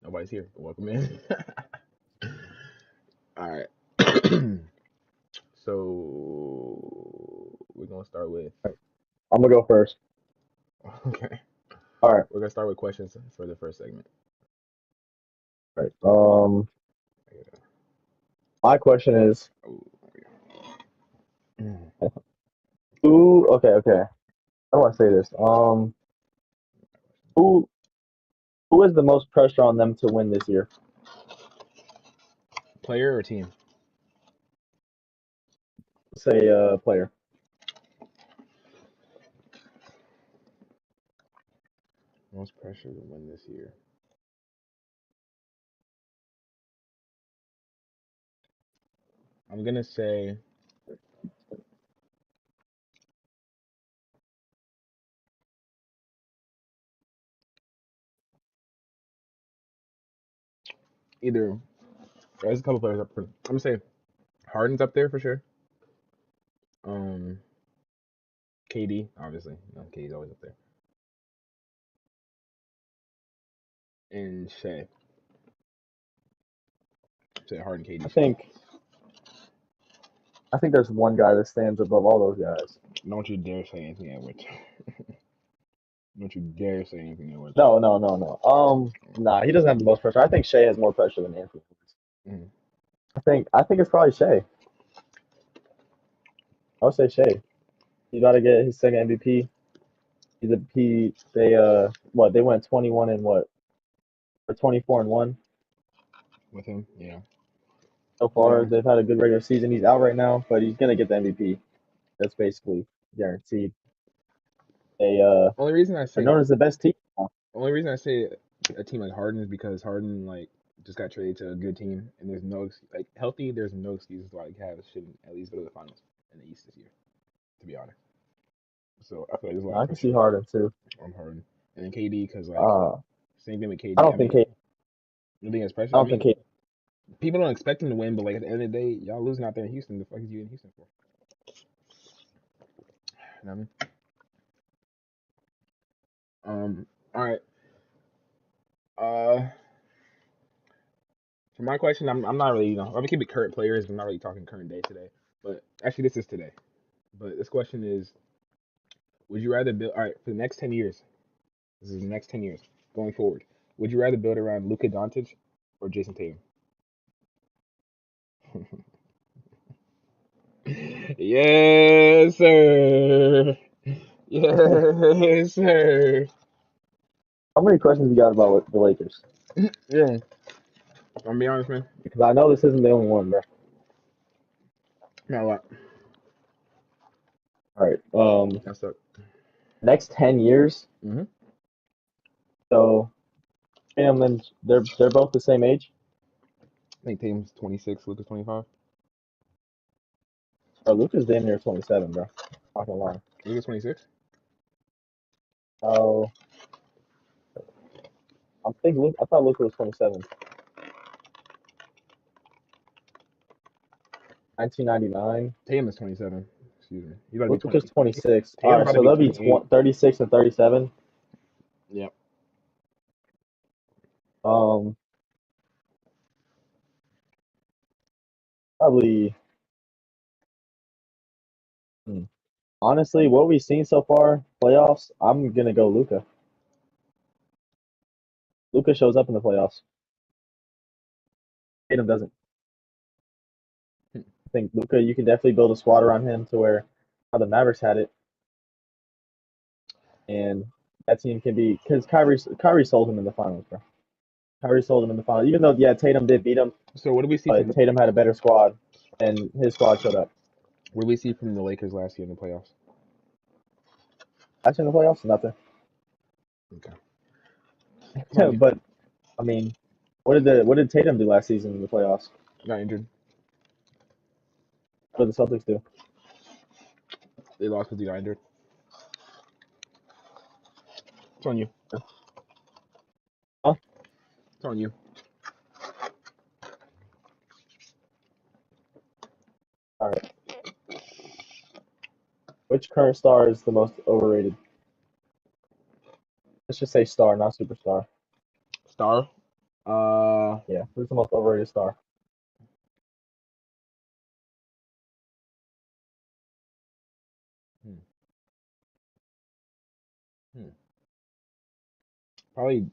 Nobody's here. Welcome in. All right. So we're gonna start with I'm gonna go first. okay. All right, We're gonna start with questions for the first segment. all right. My question is, Oh, yeah. who? Okay. I don't want to say this. Who who has the most pressure on them to win this year? Player or team? Say, player. Most pressure to win this year. I'm gonna say either. There's a couple players up for. I'm gonna say Harden's up there for sure. Um, KD obviously. KD's always up there. And Shea. Say Harden, KD, I Shea. think I think there's one guy that stands above all those guys. Don't you dare say anything Edwards. Don't you dare say anything Edwards. No. Nah, he doesn't have the most pressure. I think Shea has more pressure than Anthony. Mm. I think it's probably Shea. I would say Shea. He got to get his second MVP. They went 21 and what, or 24-1 With him, yeah. so far. Yeah. They've had a good regular season. He's out right now, but he's gonna get the MVP. That's basically guaranteed. They Only reason I are say known as the best team now. only reason I say a team like Harden is because Harden like just got traded to a good team, and there's no like healthy. There's no excuses why Cavs shouldn't at least go to the finals in the East this year. To be honest, so I feel like there's a lot of I can see pressure Harden too. on Harden, and then KD because like Uh, same thing with I KD. don't I think mean, K. you think it's I pressure? I don't think mean, K. people don't expect him to win, but like at the end of the day, y'all losing out there in Houston. The fuck is you in Houston for? You know what I mean? All right. Uh, for my question, I'm not really I'm gonna keep it current players. I'm not really talking current day today, but actually this is today. But this question is: would you rather build? All right, for the next 10 years. This is the next 10 years going forward. Would you rather build around Luka Doncic or Jason Tatum? Yes, sir. Yes, sir. How many questions you got about the Lakers? Yeah, I'm gonna be honest, man. Because I know this isn't the only one, bro. Not a lot. All right. That's up. Next 10 years. Mm-hmm. So, and they're both the same age. I think Tatum's 26, Luka's 25. Bro, Luka's damn near 27, bro. Not gonna lie. Luka's 26. Oh, I thought Luka was 27. 1999. Tatum is 27. Excuse me. He's about to be 20. Luka's 26. All Tatum's right, about to so be they'll be 28. 36 and 37. Yep. Um, Probably. hmm. Honestly, what we've seen so far, playoffs, I'm gonna go Luka. Luka shows up in the playoffs. Tatum doesn't. I think Luka, you can definitely build a squad around him to where how the Mavericks had it, and that team can be because Kyrie sold him in the finals, bro. Kyrie sold him in the finals, even though yeah Tatum did beat him, So what do we see but from Tatum had a better squad, and his squad showed up. what do we see from the Lakers last year in the playoffs? Actually, in the playoffs, nothing. Okay. It's on you. But I mean, what did Tatum do last season in the playoffs? Got injured. What did the Celtics do? They lost because he got injured. It's on you. Huh? It's on you. All right. Which current star is the most overrated? Let's just say star, not superstar. Star. Yeah, who's the most overrated star? hmm, hmm. Probably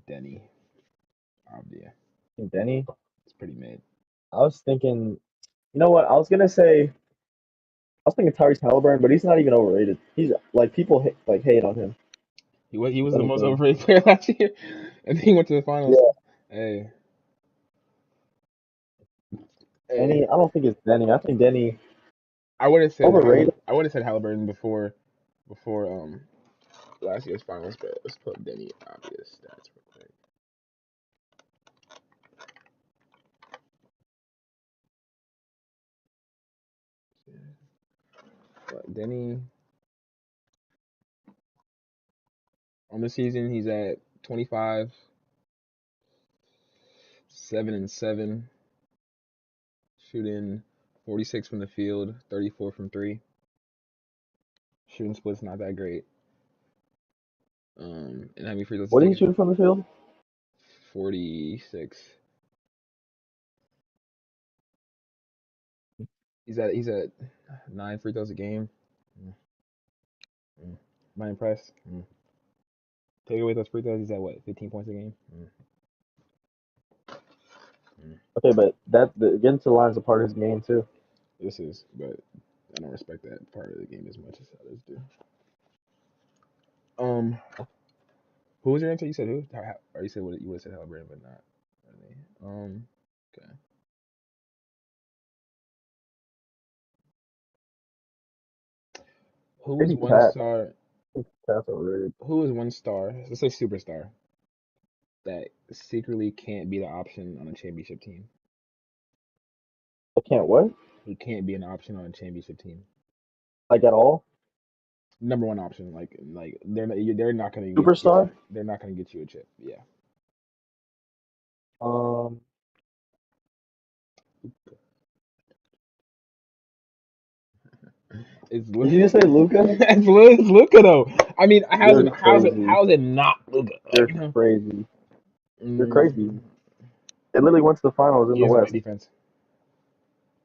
Denny. Yeah, Denny. it's pretty mid. I was thinking, you know what? I was thinking Tyrese Halliburton, but he's not even overrated. He's like people hate on him. He was But the I most mean, overrated player last year, and then he went to the finals. yeah, Hey, hey. Denny. I don't think it's Denny. I think Denny I would have said overrated. Halliburton before last year's finals, but let's put up Denny obvious stats real quick. But Denny on the season he's at 25, 7-7, shooting 46 from the field, 34 from three. Shooting split's not that great. And how many free throws is What he did he taking? shoot from the field? 46. He's at 9 free throws a game. Mm, mm. Am I impressed? Take away those free throws, he's at what, 15 points a game? Mm. Okay, but getting to the line is a part of his game too. This is, but I don't respect that part of the game as much as others do. Um, who was your answer? You said who? Or you said what? You would have said Halliburton, but not really. Okay. Who was Maybe one Cat. star? Cat's overrated. Who was one star? Let's say superstar that secretly can't be the option on a championship team. I can't what? Who can't be an option on a championship team? Like at all? Number one option, like they're not gonna get Superstar? you. They're not gonna get you a chip. Yeah. Um, It's did you just say Luca? it's Luka though. I mean, You're crazy. how's it not Luka? You're Like, crazy. You're crazy. mm, They literally went to the finals in he the doesn't play West. defense,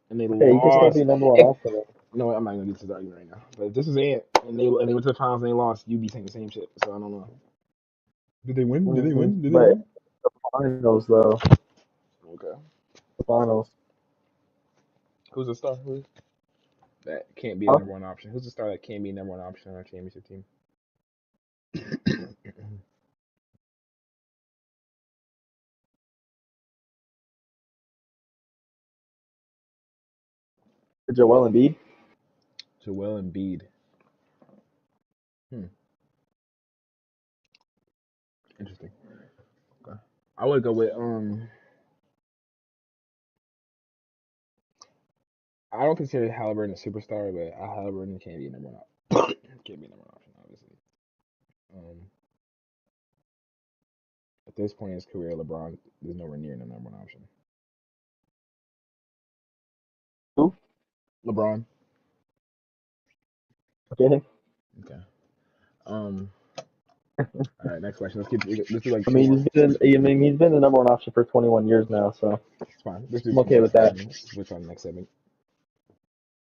and they Okay, he can still be lost. number one If option. no, I'm not gonna get to the argument right now. But if this is it, and they went to the finals and they lost, you'd be saying the same shit. So I don't know. Did they win? Did they Hmm. win? Did they But win? finals though, Okay. the finals. Who's the star? Who that can't be the Huh? number one option? Who's the star that can't be number one option on our championship team? Joel Embiid. Joel Embiid. Hmm. Interesting. Okay. I would go with I don't consider Halliburton a superstar, but Halliburton can't be a number one option. Can't be a number one option, obviously. Um, at this point in his career, LeBron is nowhere near the number one option. Who? LeBron. Okay. Okay. Um. All right. Next question. Let's do like I two mean, more. he's been the number one option for 21 years now, so It's fine. Let's do I'm two okay more. with that. Switch on the next segment.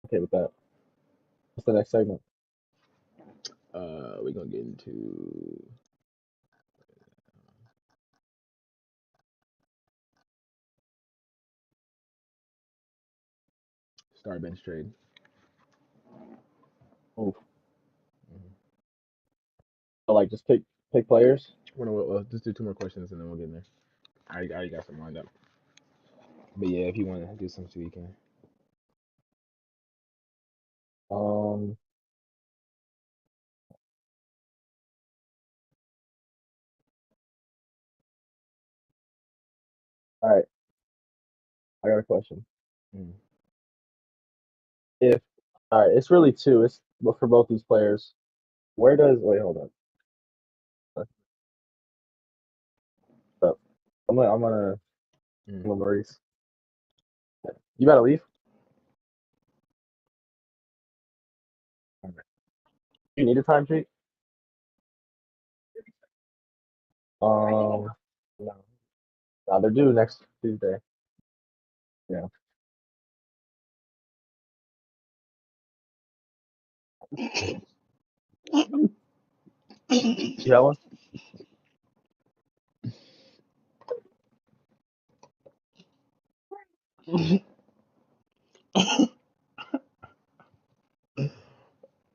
Okay with that. What's the next segment? We're gonna get into star bench trade. Oof. Mm-hmm. So like just pick players. We'll just do two more questions and then we'll get in there. I already got some lined up. But yeah, if you want to do something, so you can. Um. All right. I got a question. Mm. If all right, it's really two. It's but for both these players. Where does wait? Hold on. Stop. Mm. I'm gonna Maurice. You gotta leave. Okay. You need a time sheet. No, no, they're due next Tuesday. Yeah. You got one?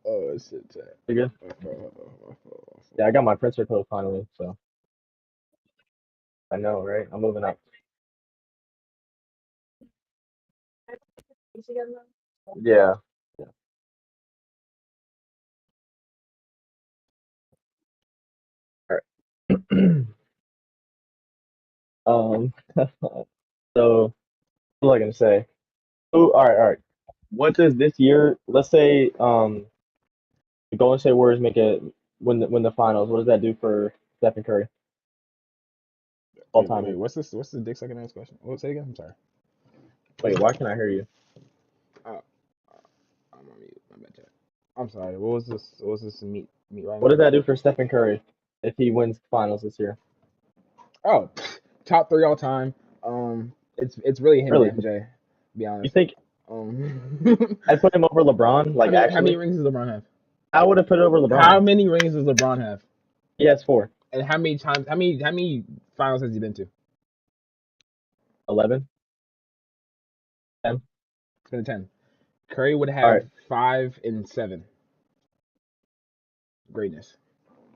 Oh shit, chat. You good? My fault, my fault. Yeah, I got my printer code finally, so I know, right? I'm moving up. Yeah. Yeah. All right. Um. So what was I gonna say? Oh, all right, all right. What does this year? Let's say the Golden State Warriors make it win the finals. What does that do for Stephen Curry all Wait. time? What's this? What's the dick sucking ass question? What? Say it again. I'm sorry. Wait, why can't I hear you? Uh, I'm on mute. My bad, chat. I'm sorry. What was this? What was this meet right What now? does that do for Stephen Curry if he wins finals this year? Oh, top three all time. It's really him and Really? MJ. To be You honest. think Um, I'd put him over LeBron? Like how many actually, rings does LeBron have? I would have put it over How LeBron. many rings does LeBron have? He has four. And how many times? How many finals has he been to? 11, 10. It's been 10. Curry would All have right, 5 and 7. Greatness.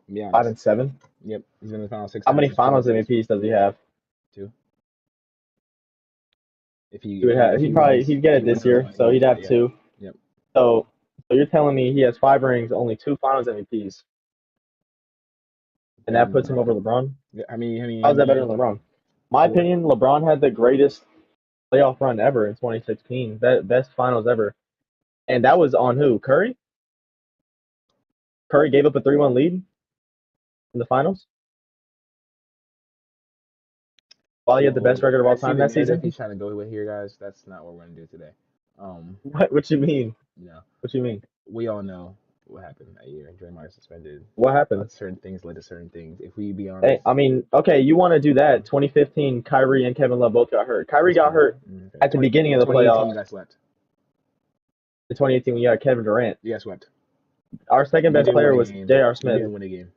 To be 5 honest. and 7. Yep. He's been in the finals six How times many since finals 2006. MVPs does he have? Two. He would have. If he He'd probably wins he'd get if he it wins this another year, one, he so he'd gets it. have Yeah. two. Yep. So you're telling me he has 5 rings, only two Finals MVPs, and that Then puts him over LeBron? how How's that better many than LeBron? My four? opinion, LeBron had the greatest playoff run ever in 2016, best Finals ever, and that was on who? Curry. Curry gave up a 3-1 lead in the finals while he had the best Whoa. record of all I see time the that narrative season. he's trying to go with here, guys. That's not what we're gonna do today. Um, What you mean? you know, What you mean? we all know what happened that year. Draymond suspended. What happened? Certain things led to certain things. If we be Hey, honest, I mean, okay, you want to do that? 2015, Kyrie and Kevin Love both got hurt. Kyrie that's got fine. hurt Okay. at the beginning of the 2018, playoffs. you got swept. In 2018, we got Kevin Durant. You got swept. Our second You best didn't win player a was game. J.R. You Smith. didn't win a game.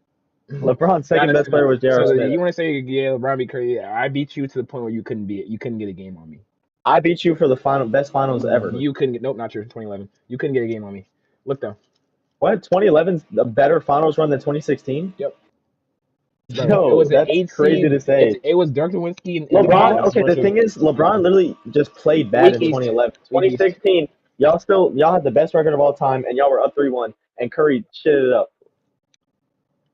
LeBron's second best player was J.R. So Smith. you want to say yeah, LeBron beat Curry? I beat you to the point where you couldn't get a game on me. I beat you for the best finals ever. You couldn't get. Nope, not true. 2011. You couldn't get a game on me. Look though. What? 2011's a better finals run than 2016? Yep. Bro, it Yo, was an that's 8 crazy seed. to say. It was Dirk Nowitzki and LeBron, Giannis okay, the versus thing is, LeBron literally just played bad Week in East. 2011. Week East. 2016, y'all had the best record of all time, and y'all were up 3-1, and Curry shitted it up.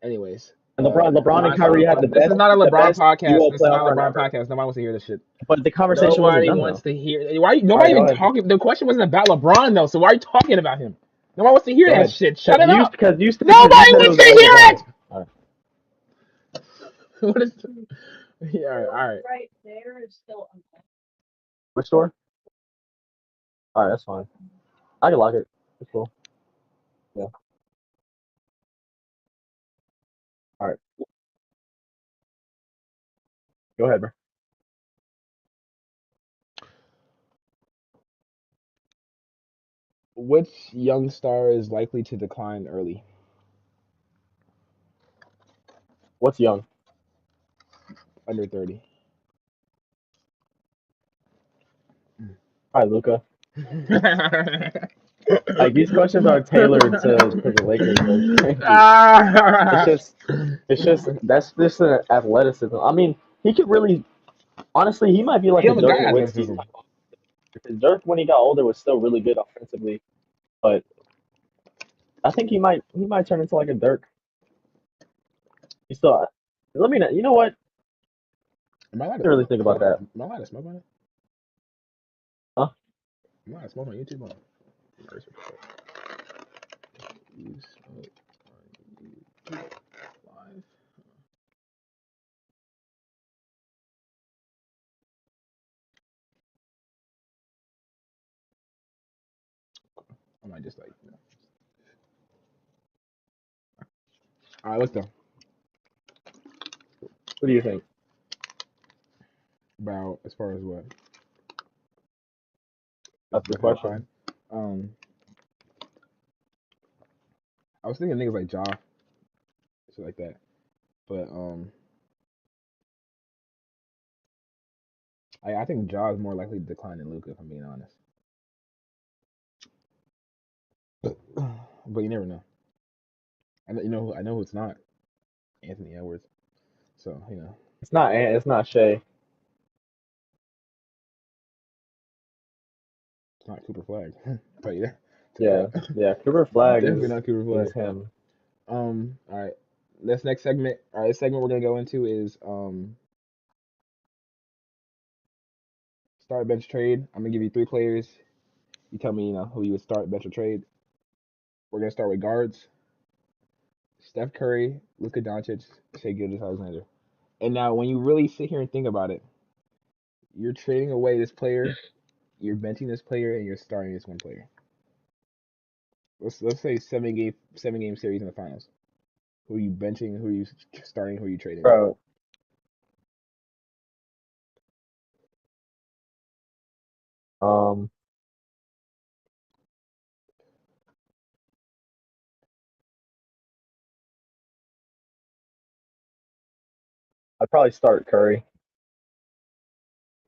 Anyways, And LeBron and Kyrie had this is not a the LeBron best podcast. duo This is not playoff a run LeBron ever. podcast. Nobody wants to hear this shit. But the conversation wasn't Nobody done wants though. to hear. Why? All Nobody right, go even ahead. talking. The question wasn't about LeBron though. So why are you talking about him? Nobody wants to hear Go that ahead. shit. Shut it up. Because you said Nobody it wants was to over hear LeBron. it. All right. What is? Yeah. All right. Which store? All right, that's fine. I can lock it. It's cool. Yeah. All right. Go ahead, bro. Which young star is likely to decline early? What's young? Under 30. All right, Luca. Like these questions are tailored to the Lakers. It's just that's just an athleticism. I mean, he could really, honestly, he might be like He a almost Dirk got Nowitzki. athleticism. Because Dirk, when he got older, was still really good offensively, but I think he might turn into like a Dirk. He still. Let me know. You know what? Am I allowed I didn't really think about that. Am I allowed to smoke on it? Huh? Am I allowed to smoke on YouTube? You smoke on YouTube live. I might just All right, let's go. What do you think? About as far as what? That's the Defensive question. line. I was thinking niggas like Ja, shit like that. But I think Ja is more likely to decline than Luka, if I'm being honest. But you never know. I know who it's not. Anthony Edwards. So It's not Shea. it's not Cooper Flag. Tell you that. Tell you Yeah, that. yeah. Cooper Flag Definitely not Cooper is Flag. him. All right. This next segment. All right, this segment we're gonna go into is start bench trade. I'm gonna give you three players. You tell me, who you would start bench or trade. We're gonna start with guards. Steph Curry, Luka Doncic, Shai Gilgeous-Alexander. And now, when you really sit here and think about it, you're trading away this player, you're benching this player, and you're starting this one player. Let's say seven game series in the finals. Who are you benching? Who are you starting? Who are you trading? Bro, um, I'd probably start Curry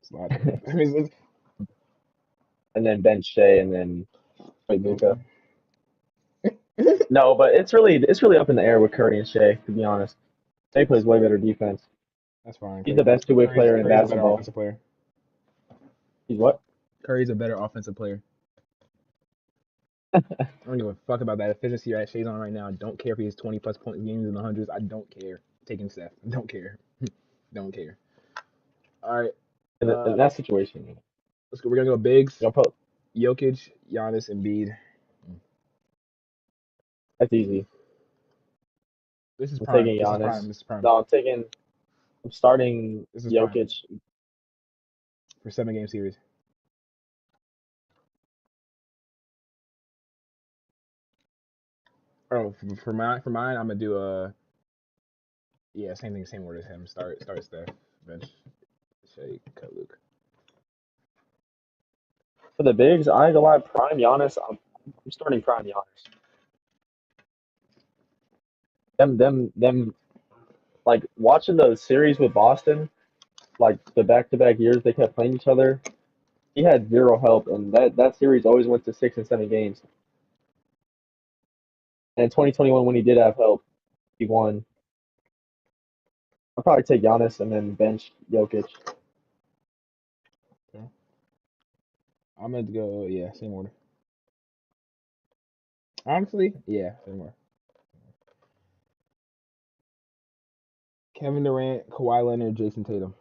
It's a lot. I mean, and then bench Shea and then play Luka. okay. No, but it's really up in the air with Curry and Shea, to be honest. Shea plays way better defense. That's fine. He's the best two-way player in Curry's a better basketball. offensive player. He's what? Curry's a better offensive player. I don't give a fuck about that efficiency that Shay's on right now. I don't care if he has 20 plus point games in the hundreds. I don't care. Taking Steph. Don't care. Don't care. All right. In that situation, Let's go. We're gonna go bigs. you know, Jokic, Giannis, Embiid. that's easy. This is I'm prime. taking This is Giannis. prime. This is prime. No, I'm starting This is prime Jokic. for 7 game series. Oh, for mine, I'm gonna do same thing, same order as him. Start Steph, bench Shay, cut Luke. For the bigs, I ain't gonna lie, prime Giannis. I'm starting prime Giannis. Them, like watching the series with Boston, like the back-to-back years they kept playing each other. He had zero help, and that series always went to 6 and 7 games. And in 2021, when he did have help, he won. I'll probably take Giannis and then bench Jokic. Okay. I'm gonna go same order. Honestly, same order. Kevin Durant, Kawhi Leonard, Jason Tatum.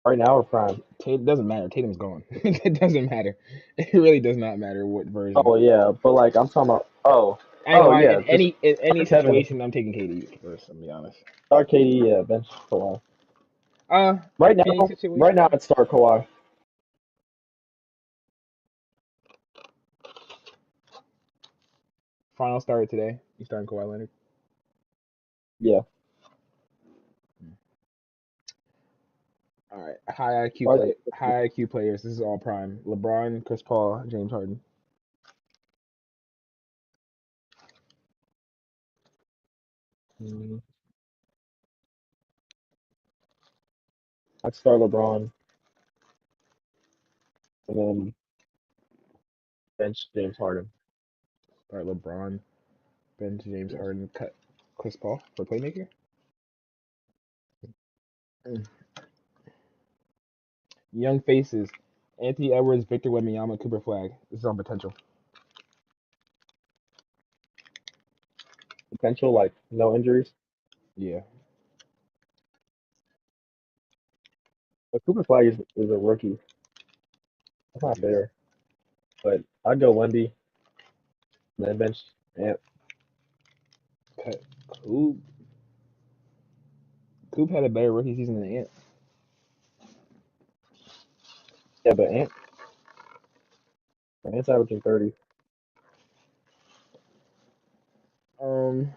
Right now, we're prime. Tatum doesn't matter. Tatum's gone. It doesn't matter. It really does not matter what version. Oh yeah, but like I'm talking about. I ain't gonna Oh lie. yeah, just In any start Kevin, situation, I'm taking KD first. I'm gonna be honest. start KD, yeah, bench Kawhi. Uh, Right any now, right situation. now, I'd start Kawhi. Final started today. You starting Kawhi Leonard? Yeah. All right. High IQ players. This is all prime. LeBron, Chris Paul, James Harden. Mm, I'd start LeBron and then bench James Harden. All right. LeBron, bench James Yeah. Harden, cut Chris Paul for playmaker. Mm. Young faces. Anthony Edwards, Victor Wembanyama, Cooper Flag. This is on potential. Potential, like no injuries. Yeah. But Cooper Flag is a rookie. That's not Yes. fair. But I'd go Wemby and then bench Ant. Cut. Coop. Coop had a better rookie season than Ant. Yeah, but Ant's averaging 30. Um.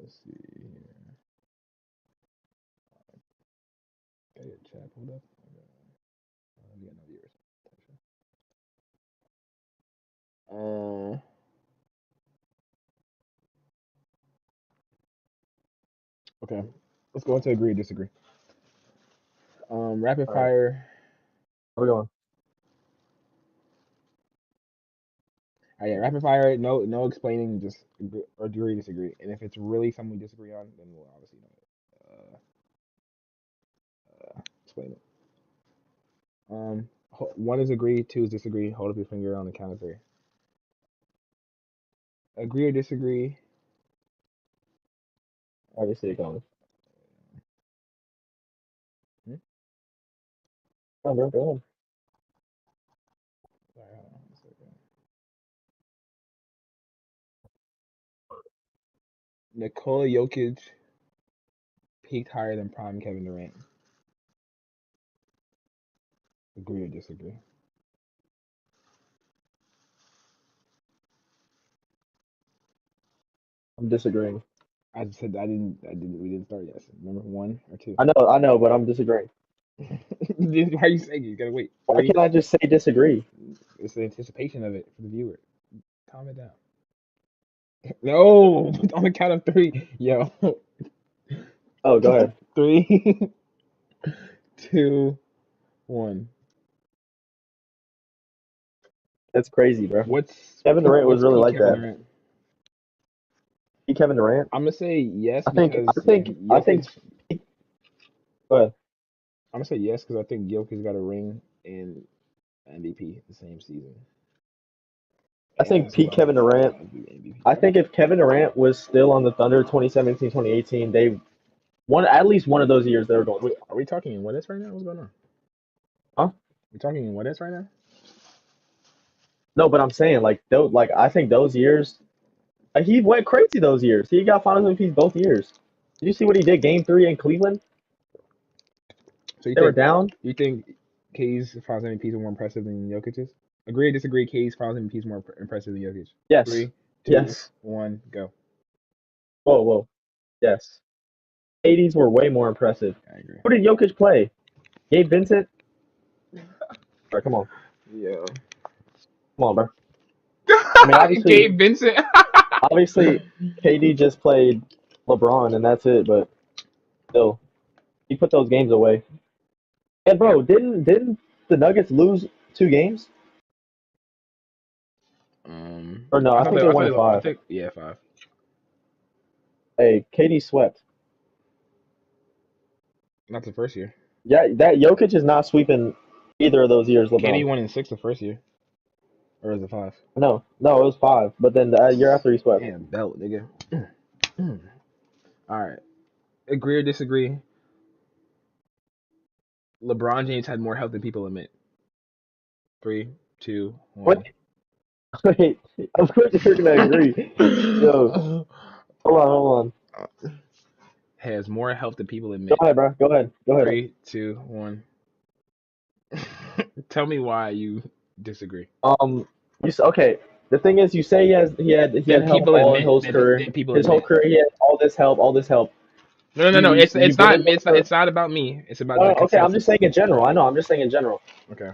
Let's see here. Okay, chat pulled up. We got no viewers. Okay. Let's go into agree or disagree. Rapid All right. fire. Where we going? Yeah, rapid fire. No explaining. Just agree, disagree. And if it's really something we disagree on, then we'll obviously explain it. One is agree, two is disagree. Hold up your finger on the count of three. Agree or disagree? I already see it going. Hmm? Come on, bro. Go ahead. Sorry, hold on a second. Nikola Jokic peaked higher than prime Kevin Durant. Agree or disagree? I'm disagreeing. I said I didn't. We didn't start yet. Remember, one or two? I know, but I'm disagreeing. Why are you saying it? You gotta wait. Why Three. can't I just say disagree? It's the anticipation of it for the viewer. Calm it down. No, on the count of three. Yo. Oh, go ahead. 3, 2, 1. That's crazy, bro. What's Kevin Durant was what's really peak like Kevin that. Durant? Kevin Durant. I'm gonna say yes I think. because I think. Jokic. Go ahead. I'm gonna say yes because I think Jokic got a ring and MVP the same season. I And think has peak about Kevin Durant. 5 MVP. I think if Kevin Durant was still on the Thunder 2017, 2018, they won at least one of those years they were going to Wait, the are we finals. talking in what is right now? What's going on? Huh? We talking in what is right now? No, but I'm saying like those, like I think those years, he went crazy those years. He got Finals MVPs both years. Did you see what he did Game 3 in Cleveland? So They were down. you think KD's Finals MVP is more impressive than Jokic's? Agree or disagree? KD's Finals MVP is more impressive than Jokic. Yes, 3, 2, yes. 1, go. Whoa, whoa. Yes. 80s were way more impressive. I agree. Who did Jokic play? Gabe Vincent? Bro, come on. Yeah. Come on, bro. I mean, Gabe Vincent. obviously, KD just played LeBron, and that's it. But still, he put those games away. And bro, didn't the Nuggets lose 2 games? Or no, I think they won I 5. think yeah, 5. Hey, KD swept. Not the first year. Yeah, that Jokic is not sweeping either of those years. KD LeBron. won in 6 the first year, or was it 5? No, it was 5. But then the year after he swept. Damn, belt, nigga. All right. Agree or disagree? LeBron James had more health than people admit. 3, 2, 1. Wait, of course you're gonna agree. Yo, hold on. Has more health than people Go admit. ahead, bro. Go ahead. 3, 2, 1. Tell me why you disagree. Okay. The thing is, you say he had help People all his admit. whole career. Then people His whole admit. career, he had all this help, No. You've been in It's not about me. It's about No, the no, okay, I'm just consensus. saying in general. I know, I'm just saying in general. Okay.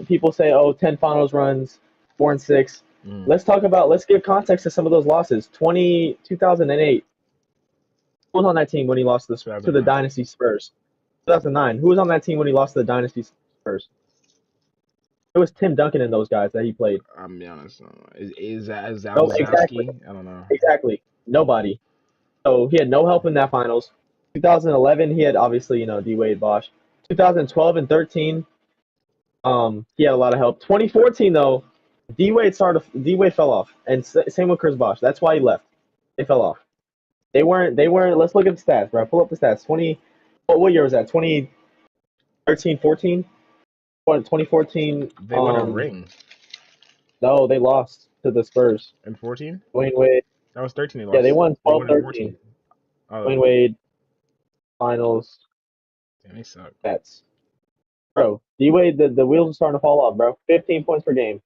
People say, oh, 10 finals runs, 4-6. Mm. Let's give context to some of those losses. 2008. Who was on that team when he lost to the 2009. Dynasty Spurs? 2009. Who was on that team when he lost to the Dynasty Spurs? It was Tim Duncan and those guys that he played. I'm be honest. Is that No, exactly. Zalzowski? I don't know. Exactly. Nobody. So he had no help in that finals. 2011, he had obviously, D Wade Bosh. 2012 and 13, he had a lot of help. 2014 though, D Wade fell off, and same with Chris Bosh. That's why he left. They fell off. They weren't. Let's look at the stats, bro. Pull up the stats. What year was that? 2013, 14. 2014. They won a ring No, they lost to the Spurs. in 14. Dwayne Wade. That was 13. They lost. Yeah, they won They 12, won in 13. 14. Oh, Dwayne Wade finals. damn, they suck. Nets. Bro, D Wade, the wheels are starting to fall off, bro. 15 points per game.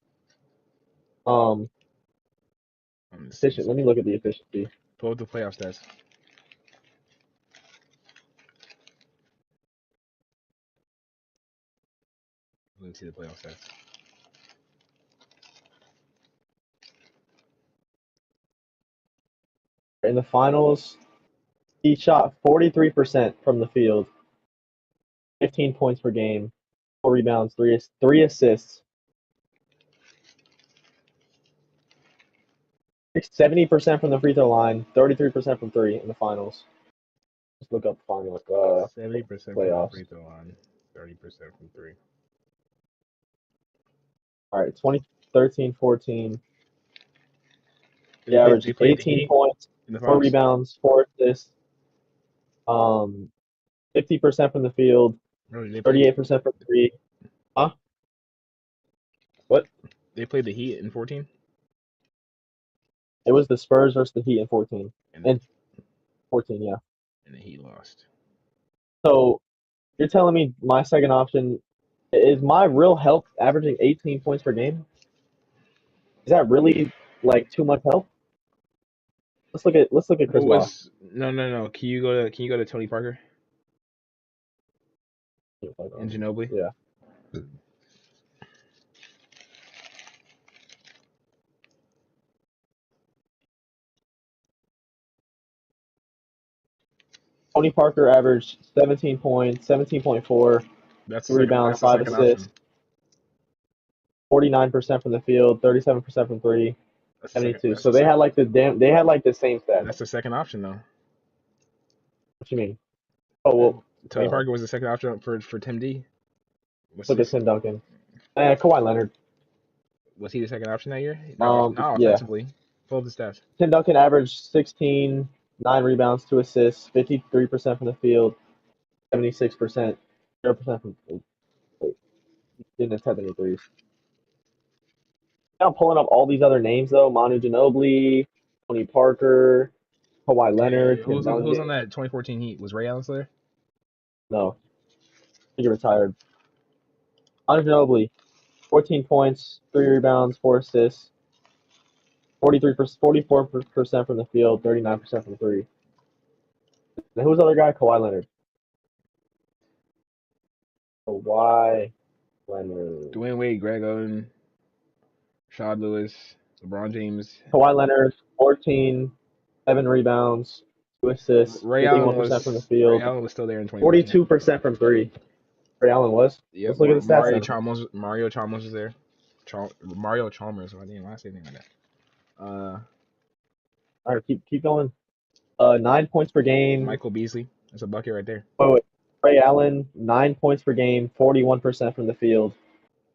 Efficient. Let me look at the efficiency. Pull up the playoff stats. Let me see the playoff stats. In the finals, he shot 43% from the field, 15 points per game, 4 rebounds, three assists. 70% from the free throw line, 33% from three in the finals. Let's look up finals 70% from the playoffs. free throw line, 30% from three. All right, 2013-14. He They averaged played the 18 Heat points, in the 4 finals. rebounds, 4 assists. 50% from the field, Bro, they 38% from three. Huh? What? They played the Heat in 14. It was the Spurs versus the Heat in 14. And In 14, yeah. the Heat lost. So you're telling me my second option is my real help averaging 18 points per game? Is that really like too much help? Let's look at Chris What Bosh. was no? Can you go to Tony Parker and Ginobili? Yeah. Tony Parker averaged 17 points, 17.4, That's the second. rebounds, That's the 5 second option. assists, 49% from the field, 37% from three, That's the second. 72. That's So the second. they had like the same stats. That's the second option though. What you mean? Oh well, Tony Parker was the second option for Tim D. look at Tim Duncan. Kawhi Leonard. Was he the second option that year? Not Yeah. offensively. Pull up the stats. Tim Duncan averaged 16, 9 rebounds, 2 assists, 53% from the field, 76%, 0% from wait, didn't attempt any threes. Now I'm pulling up all these other names though: Manu Ginobili, Tony Parker, Kawhi Leonard, Tim Who's on Duncan. that 2014 Heat? Was Ray Allen still there? No, he retired. Manu Ginobili, 14 points, 3 rebounds, 4 assists, 44% from the field, 39% from three. And who's the other guy? Kawhi Leonard. Kawhi Leonard. Dwayne Wade, Greg Oden, Rashard Lewis, LeBron James. Kawhi Leonard, 14, 7 rebounds, 2 assists, Ray Allen 51% from the Ray field, Allen was still there in 2014. 42% from three. Ray Allen was. Yep. Let's look at the stats Mario Chalmers was there. Mario Chalmers, I didn't last name like that. All right, keep going. 9 points per game. Michael Beasley, that's a bucket right there. Wait. Ray Allen, 9 points per game, 41% from the field,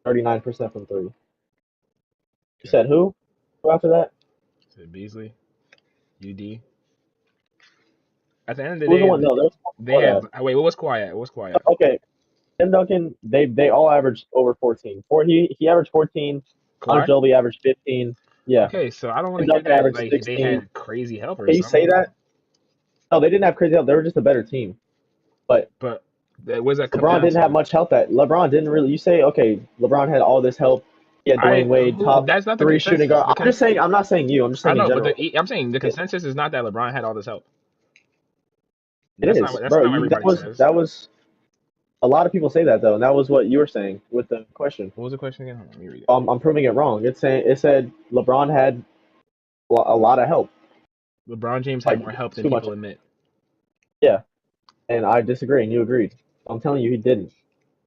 39% from three. You said who? Who after that? Beasley, UD. At the end of the Who was day, the one? No, there was one they before had. that. Wait, what was quiet? What was quiet? Okay, Tim Duncan, they all averaged over 14. He averaged 14. Kawhi? Ginobili averaged 15. Yeah. Okay, so I don't want Tim to hear Duncan that averaged like they 16. had crazy help or Okay, you say something. that? No, they didn't have crazy help. They were just a better team. But was that come LeBron down didn't to? have much help. LeBron didn't really. You say, okay, LeBron had all this help. He had Dwayne Wade, top That's not the 3 shooting consensus. guard. I'm just saying. I'm not saying you. I'm just I saying in know, but general. I'm saying the consensus is not that LeBron had all this help. It That's is, not bro. what everybody says. That was a lot of people say that though, and that was what you were saying with the question. What was the question again? Hold on, let me read it. I'm proving it wrong. It said LeBron had a lot of help. LeBron James had more help than too people much. admit. Yeah, and I disagree, and you agreed. I'm telling you, he didn't.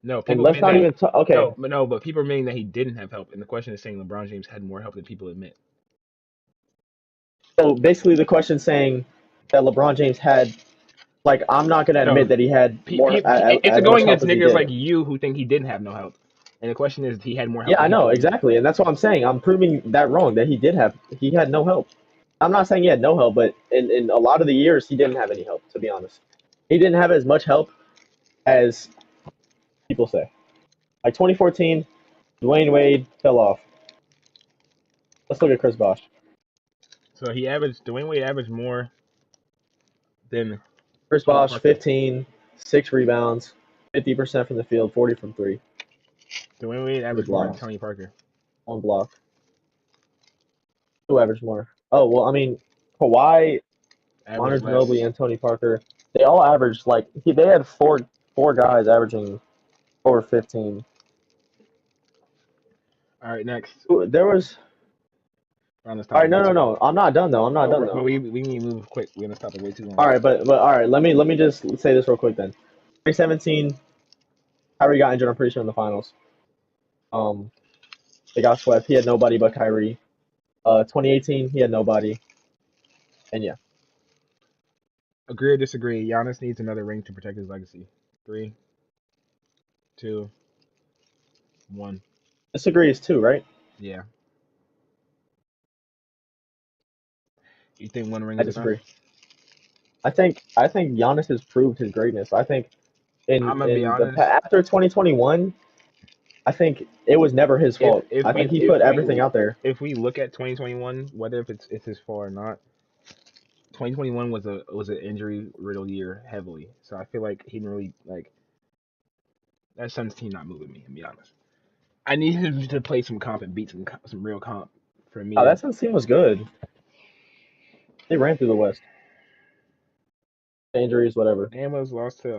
No, And people let's admit not that. even talk. Okay, but people are admitting that he didn't have help, and the question is saying LeBron James had more help than people admit. so basically the question saying that LeBron James had, like, I'm not gonna admit that he had more It's as going much help against as he niggas did. like you who think he didn't have no help, and the question is he had more help. Yeah, than I know people admit. exactly, and that's what I'm saying. I'm proving that wrong. That he had no help. I'm not saying he had no help, but in a lot of the years he didn't have any help. To be honest, he didn't have as much help as people say. Like 2014, Dwayne Wade fell off. Let's look at Chris Bosh. So Dwayne Wade averaged more than Chris Bosh, 15, 6 rebounds, 50% from the field, 40 from three. Dwayne Wade averaged more than Tony Parker. 1 block. Who averaged more? Oh well, I mean, Kawhi Average Manu less. Ginobili and Tony Parker. They all averaged like they had four guys averaging over 15. All right, next There was on this all right. topic way too long. No. I'm not done though. I'm not Oh, done but though. we need to move quick. We're gonna stop it way too long. All right, but all right. Let me just say this real quick then. 2017, Kyrie got injured. I'm pretty sure in the finals. Um, they got swept. He had nobody but Kyrie. 2018, he had nobody. And yeah, Agree or disagree? Giannis needs another ring to protect his legacy. Three, two, one. disagree is two, right? Yeah. You think one ring I is enough? disagree. I think Giannis has proved his greatness. I think I'm gonna be honest. after 2021, I think it was never his If fault. if I think we he if put everything we out there. if we look at 2021, whether if it's his fault or not, 2021 was an injury riddled year heavily. So I feel like he didn't really like that Suns team not moving me. To be honest, I need him to play some comp and beat some real comp for me Oh, to. that Suns team was good. They ran through the West. Injuries, whatever. They almost lost to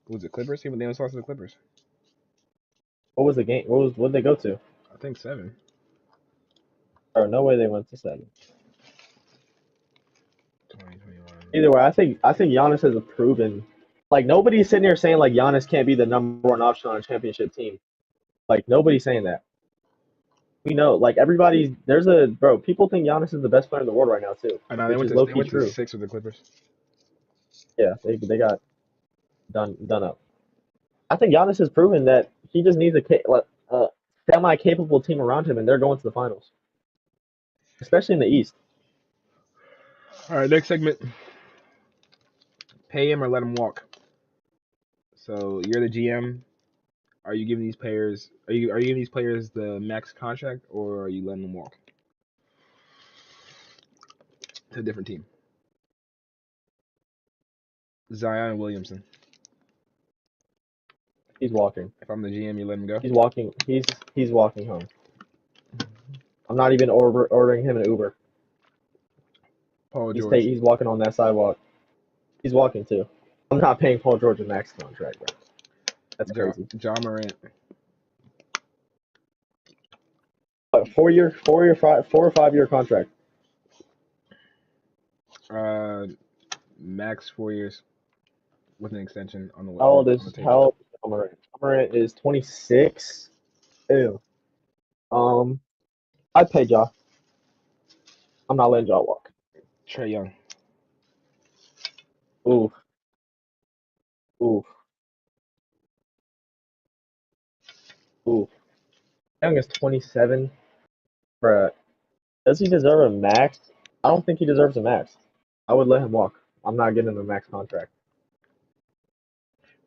who was it Clippers? They almost lost to the Clippers. What was the game? What did they go to? I think 7. Or no way they went to seven. 2021. Either way, I think Giannis has proven. Like nobody's sitting here saying like Giannis can't be the number one option on a championship team. Like nobody's saying that. We know, like everybody's there's a bro. People think Giannis is the best player in the world right now too, I know which is low they key went to true. 6 with the Clippers. Yeah, they got done up. I think Giannis has proven that he just needs a semi capable team around him, and they're going to the finals, especially in the East. All right, next segment. Pay him or let him walk. So you're the GM. Are you giving these players? Are you giving these players the max contract, or are you letting them walk to a different team? Zion Williamson. He's walking. If I'm the GM, you let him go. He's walking. He's walking home. I'm not even ordering him an Uber. Paul George. He's walking on that sidewalk. He's walking too. I'm not paying Paul George a max contract, bro. That's crazy. John Morant. 4 or 5 year contract. Uh, max 4 years with an extension on the How table. old is John Morant? John Morant is 26. Ew. I'd pay Ja. I'm not letting Ja walk. Trae Young. Ooh, ooh, ooh. Young is 27. Bruh, does he deserve a max? I don't think he deserves a max. I would let him walk. I'm not getting him a max contract.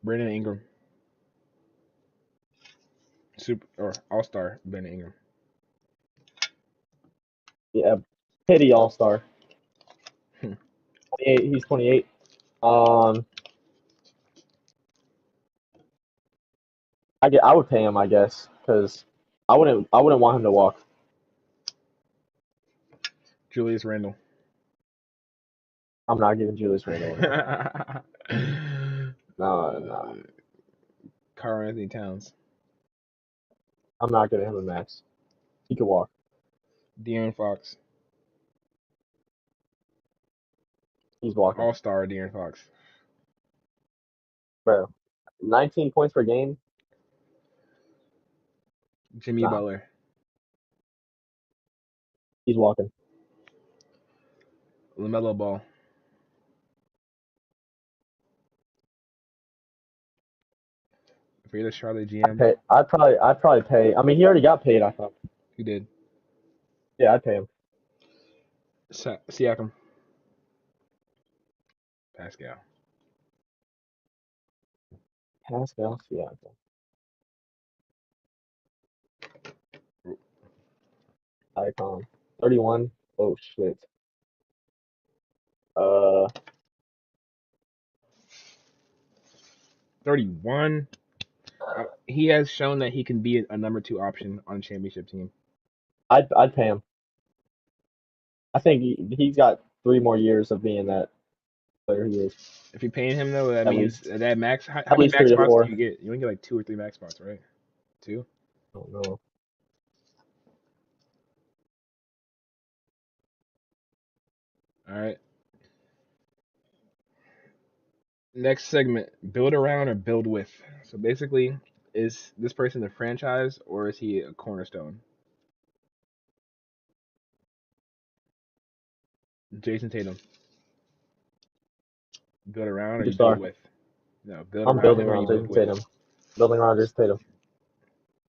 Brandon Ingram. Super or All Star Brandon Ingram. Yeah, pity All Star. 28. He's 28. Um, I would pay him, I guess, because I wouldn't want him to walk. Julius Randle. I'm not giving Julius Randle a max. uh, No. Karl Anthony Towns. I'm not giving him a max. He could walk. De'Aaron Fox. He's walking. All Star De'Aaron Fox. Bro, 19 points per game. Jimmy Nah, Butler. he's walking. LaMelo Ball. If you're the Charlotte GM, I'd probably pay. I mean, he already got paid. I thought. you did. Yeah, I'd pay him. Siakam. Pascal. Pascal Siakam. Icon. 31. Oh shit. Uh, 31. He has shown that he can be a number 2 option on a championship team. I'd pay him. I think he's got 3 more years of being that player he is. If you're paying him though, that At means least. that max. How At many least max 3 to spots do 4. you get? You only get like 2 or 3 max spots, right? 2. I don't know. All right. Next segment: build around or build with. So basically, is this person a franchise or is he a cornerstone? Jason Tatum. Build around or you build Superstar. with? No, build I'm around building him or around you build Jason with. Tatum. Building around Jason Tatum.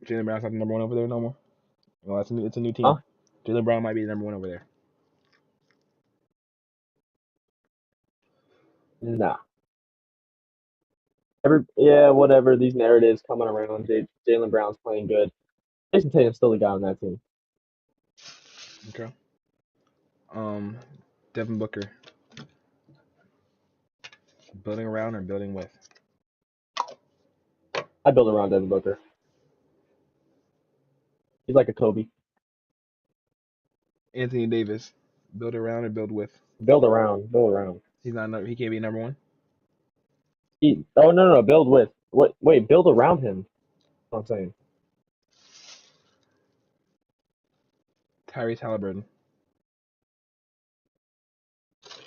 Jalen Brown's not the number one over there no more. Well, it's a new Huh? team. Jalen Brown might be the number one over there. Nah. Whatever. These narratives coming around. Jalen Brown's playing good. Jason Tatum's still the guy on that team. Okay. Devin Booker. Building around or building with? I build around Devin Booker. He's like a Kobe. Anthony Davis. Build around or build with? Build around. Build around. He's not. He can't be number one. No. Build with. What? Wait. Build around him. That's what I'm saying. Tyrese Halliburton.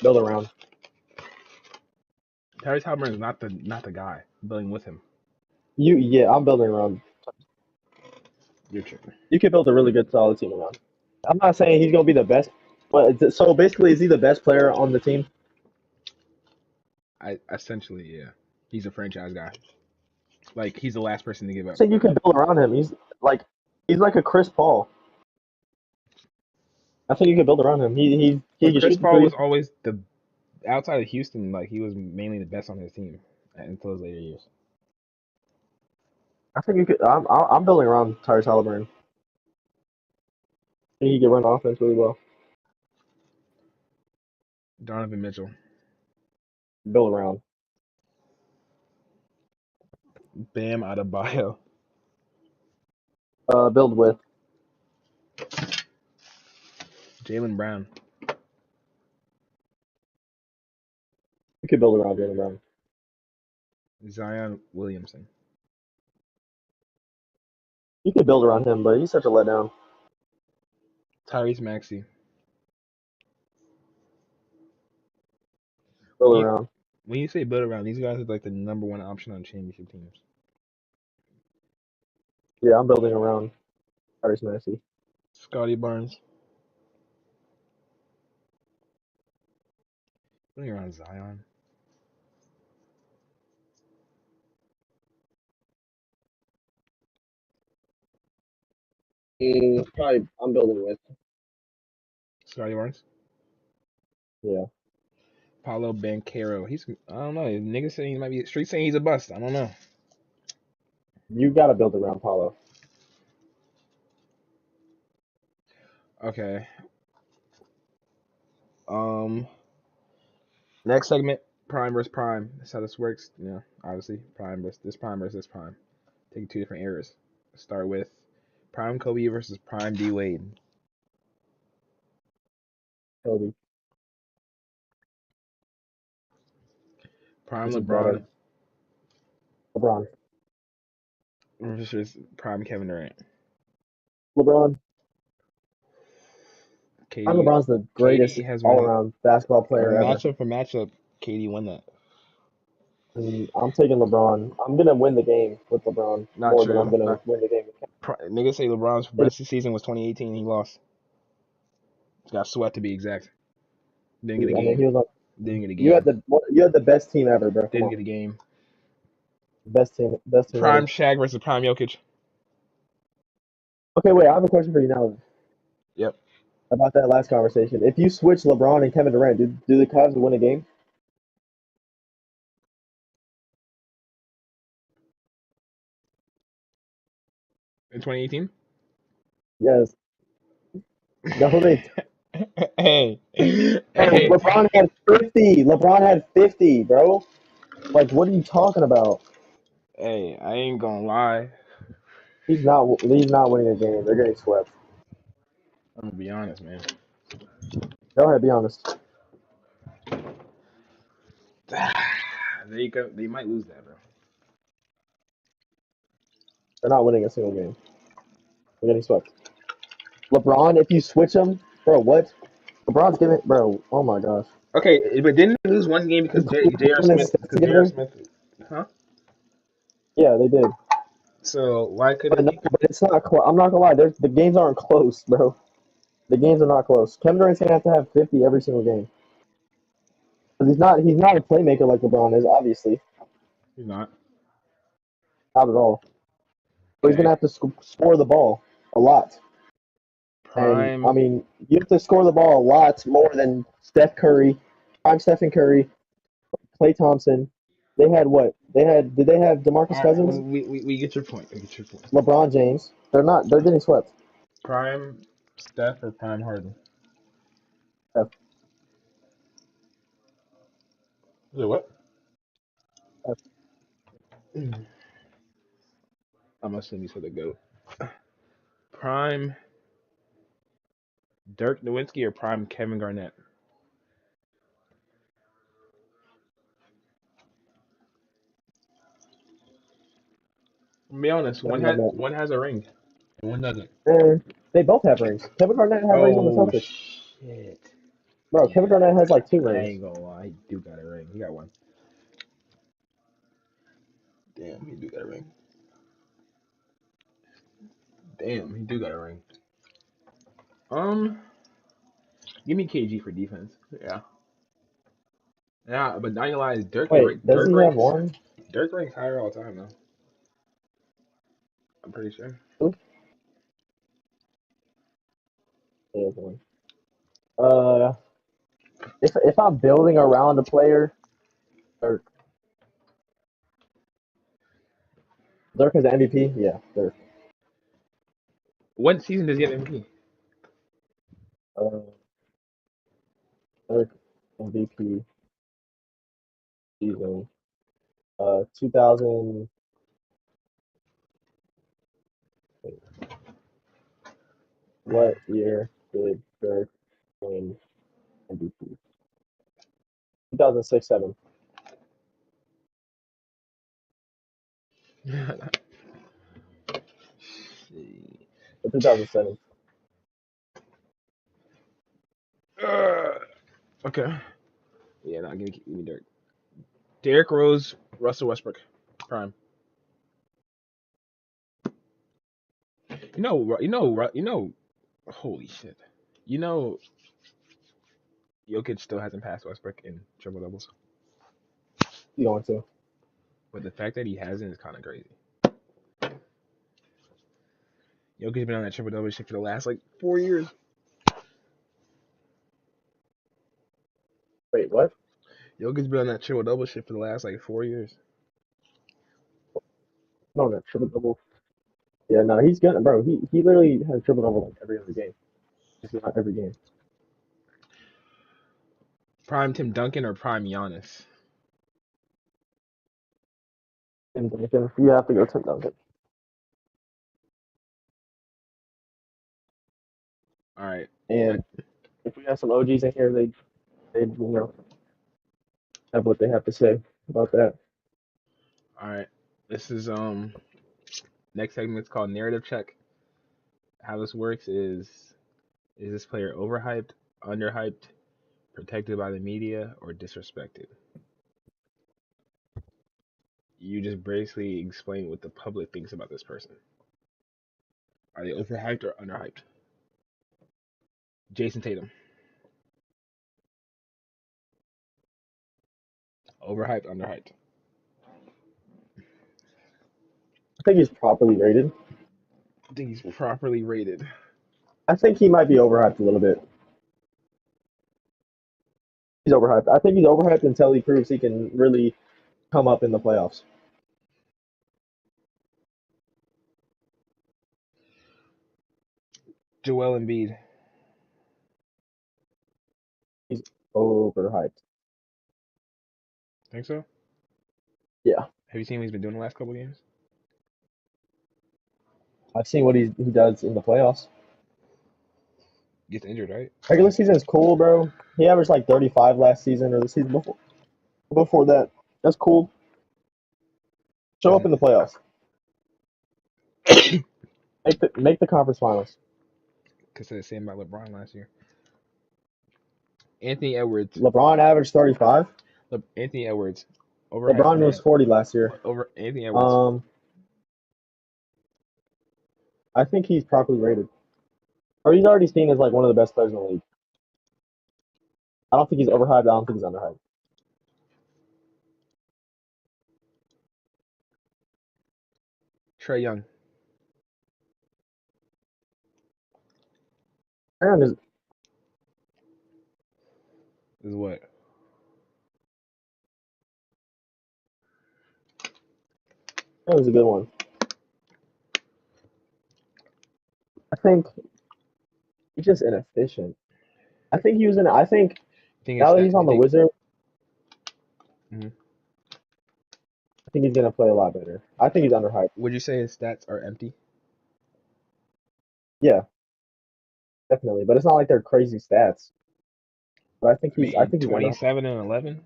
Build around. Tyrese Halliburton is not the guy. Building with him. I'm building around. You're tripping. You could build a really good, solid team around. I'm not saying he's gonna be the best, but so basically, is he the best player on the team? I essentially, yeah. He's a franchise guy. Like he's the last person to give I up. think you can build around him. He's like a Chris Paul. I think you can build around him. He But can Chris shoot the Paul three. was always the outside of Houston. Like he was mainly the best on his team until his later years. I think you could. I'm building around Tyrese Halliburton. I think he can run offense really well. Donovan Mitchell. Build around. Bam Adebayo. Build with. Jalen Brown. You could build around Jalen Brown. Zion Williamson. You could build around him, but he's such a letdown. Tyrese Maxey. Build You, around. when you say build around, these guys are like the number one option on championship teams. Yeah, I'm building around Tyrese Maxey. Scotty Barnes. Building around Zion. Probably I'm building with. Scotty Barnes. Yeah. Paulo Banchero. I don't know. Niggas saying he might be street saying he's a bust. I don't know. You gotta build around Paulo. Okay. Next segment, prime versus prime. That's how this works. Obviously, prime versus this prime. Taking 2 different eras. Start with prime Kobe versus prime D Wade. Kobe. Prime This is LeBron better. LeBron. versus prime Kevin Durant. LeBron. KD LeBron's the greatest KD has won all-around basketball player ever. matchup for matchup. KD won that. And I'm taking LeBron. I'm gonna win the game with LeBron Not more than I'm true. gonna win the game with Niggas say LeBron's Kevin. best season was 2018. He lost. Got swept to be exact. Didn't get a I mean, game. he was like, Didn't get a you had game. the best team ever, bro. Come Didn't on, get a game. best team Prime ever. Shaq versus prime Jokic. Okay, wait. I have a question for you now Yep. about that last conversation. If you switch LeBron and Kevin Durant, do the Cavs win a game? In 2018. Yes. No, they. Hey, Bro, hey, LeBron had 50. LeBron had 50, bro. Like, what are you talking about? hey! I ain't gonna lie. He's not. He's not winning a game. They're getting swept. I'm gonna be honest, man. Go ahead, be honest. They go. They might lose that, bro. They're not winning a single game. They're getting swept. LeBron, if you switch him, bro, what? LeBron's giving, bro. Oh my gosh. Okay, but didn't they lose one game because Is J.R. LeBron and Smith? Steph Because J.R. together? Smith, huh? Yeah, they did. So why couldn't But no, he? but it's not. I'm not gonna lie. The games aren't close, bro. The games are not close. Kevin Durant's gonna have to have 50 every single game. Because he's not a playmaker like LeBron is, obviously. He's not. Not at all. But he's gonna Okay. have to score the ball a lot. And I Prime. mean, you have to score the ball a lot more than Steph Curry, prime Stephen Curry, Klay Thompson. They had what? They had. Did they have DeMarcus All right, Cousins, we get your point. We get your point. LeBron James? They're not. They're getting swept. Prime Steph or Prime Harden? Steph, Wait, what? Steph. I'm assuming you said the goat. Prime Dirk Nowitzki or Prime Kevin Garnett? Be honest, Kevin Garnett. one has a ring and one doesn't. They both have rings. Kevin Garnett had rings on the Oh Celtics. shit! Bro, Damn, Kevin Garnett has like 2 I rings. ain't gonna lie, he do got a ring. He got one. Damn, he do got a ring. Damn, he do got a ring. Um, give me KG for defense. Yeah, yeah, but not gonna lie, Wait, does he have one? Dirk ranks higher all the time though. I'm pretty sure. Who? He has one. Uh, if I'm building around a player, Dirk. Dirk is the MVP. Yeah, Dirk. What season does he have MVP? Uh, Dirk MVP season. 2000. What year did Dirk win MVP? 2006-07. 2007. Okay. Yeah, no, give me Dirk. Derrick Rose, Russell Westbrook, prime. Holy shit. You know, Jokic still hasn't passed Westbrook in triple doubles, You going to? but the fact that he hasn't is kind of crazy. Jokic's been on that triple double shit for the last like 4 years. Wait, what? Jokic's been on that triple double shit for the last like 4 years. No, not triple double. Yeah, no, he's gonna, bro. He literally has triple double like every other game. It's not every game. Prime Tim Duncan or prime Giannis? Tim Duncan, you have to go Tim Duncan. All right. And if we have some OGs in here, they have what they have to say about that. All right. This is next segment is called narrative check. How this works is this player overhyped, underhyped, protected by the media, or disrespected? You just basically explain what the public thinks about this person. Are they overhyped or underhyped? Jason Tatum. Overhyped, underhyped. I think he's properly rated. I think he's properly rated. I think he might be overhyped a little bit. He's overhyped. I think he's overhyped until he proves he can really come up in the playoffs. Joel Embiid. He's overhyped. Think so? Yeah. Have you seen what he's been doing the last couple games? I've seen what he does in the playoffs. Gets injured, right? Regular season is cool, bro. He averaged like 35 last season or the season before that. That's cool. Show up in the playoffs. Make the conference finals. Could say the same about LeBron last year. Anthony Edwards. LeBron averaged 35. Anthony Edwards. LeBron was 40 last year. Over Anthony Edwards. I think he's properly rated. Or he's already seen as like one of the best players in the league. I don't think he's overhyped. I don't think he's underhyped. Trae Young. Aaron is what? That was a good one. I think he's just inefficient. I think he was in. I think now that he's on the Wizards, Mm-hmm. I think he's gonna play a lot better. I think he's underhyped. Would you say his stats are empty? Yeah, definitely. But it's not like they're crazy stats. But I think he's. I think he's 27 and 11.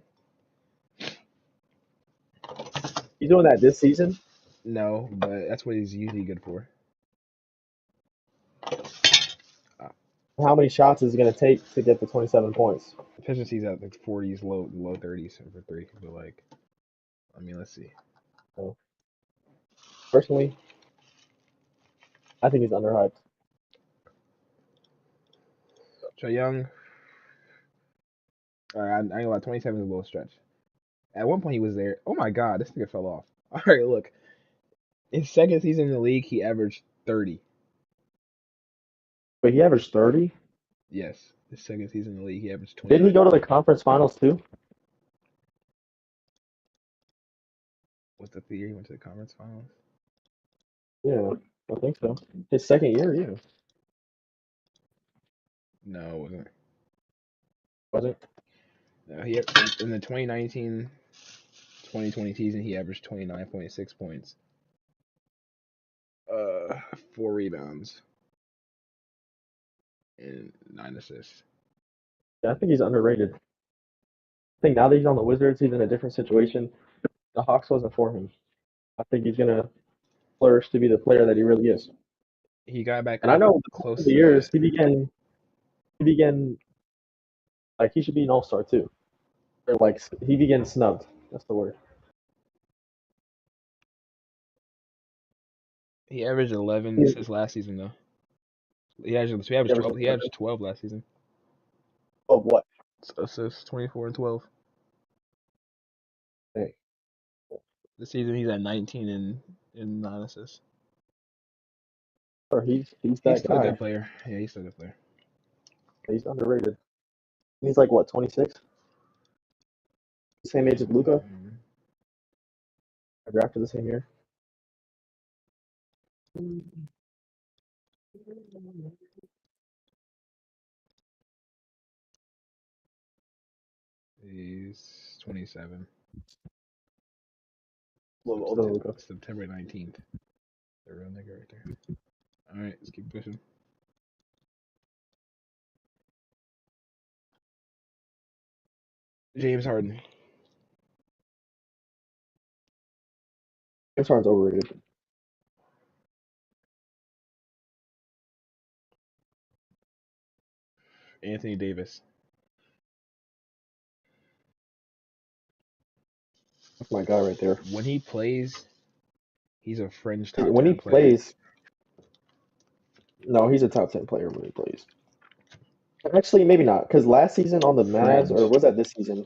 He's doing that this season. No, but that's what he's usually good for. How many shots is it gonna take to get the 27 points? Efficiency's at the 40s, low 30s for three. But like, I mean, let's see. So, personally, I think he's underhyped. Trae Young. All right, I ain't gonna lie, 27 is a little stretch. At one point, he was there. Oh my God, this nigga fell off. All right, look. His second season in the league, he averaged 30. But he averaged 30. Yes, his second season in the league, he averaged 20. Didn't he go to the conference finals too? Was that the year he went to the conference finals? Yeah, I think so. His second year, yeah. No, it wasn't. Was it? No, he in the 2019-2020 season, he averaged 29.6 points. 4 rebounds. And 9 assists. Yeah, I think he's underrated. I think now that he's on the Wizards, he's in a different situation. The Hawks wasn't for him. I think he's gonna flourish to be the player that he really is. He got back. And I know close to the years he began like he should be an all-star too. Or like he began snubbed. That's the word. He averaged 11 assists last season though. He averaged 12. He averaged 12 last season. Of what? Assists 24 and 12. Hey. This season he's at 19 and 9 assists. Or he's still a good player. Yeah, he's still a good player. He's underrated. He's like what, 26? Same age as Luka. Mm-hmm. I drafted the same year. He's 27. A little older Luka. September 19th. The real nigga right there. All right, let's keep pushing. James Harden. James Harden's overrated. Anthony Davis. That's my guy right there. When he plays, he's a fringe top 10 player. Plays. No, he's a top 10 player when he plays. Actually, maybe not, because last season on the Mavs, or was that this season? He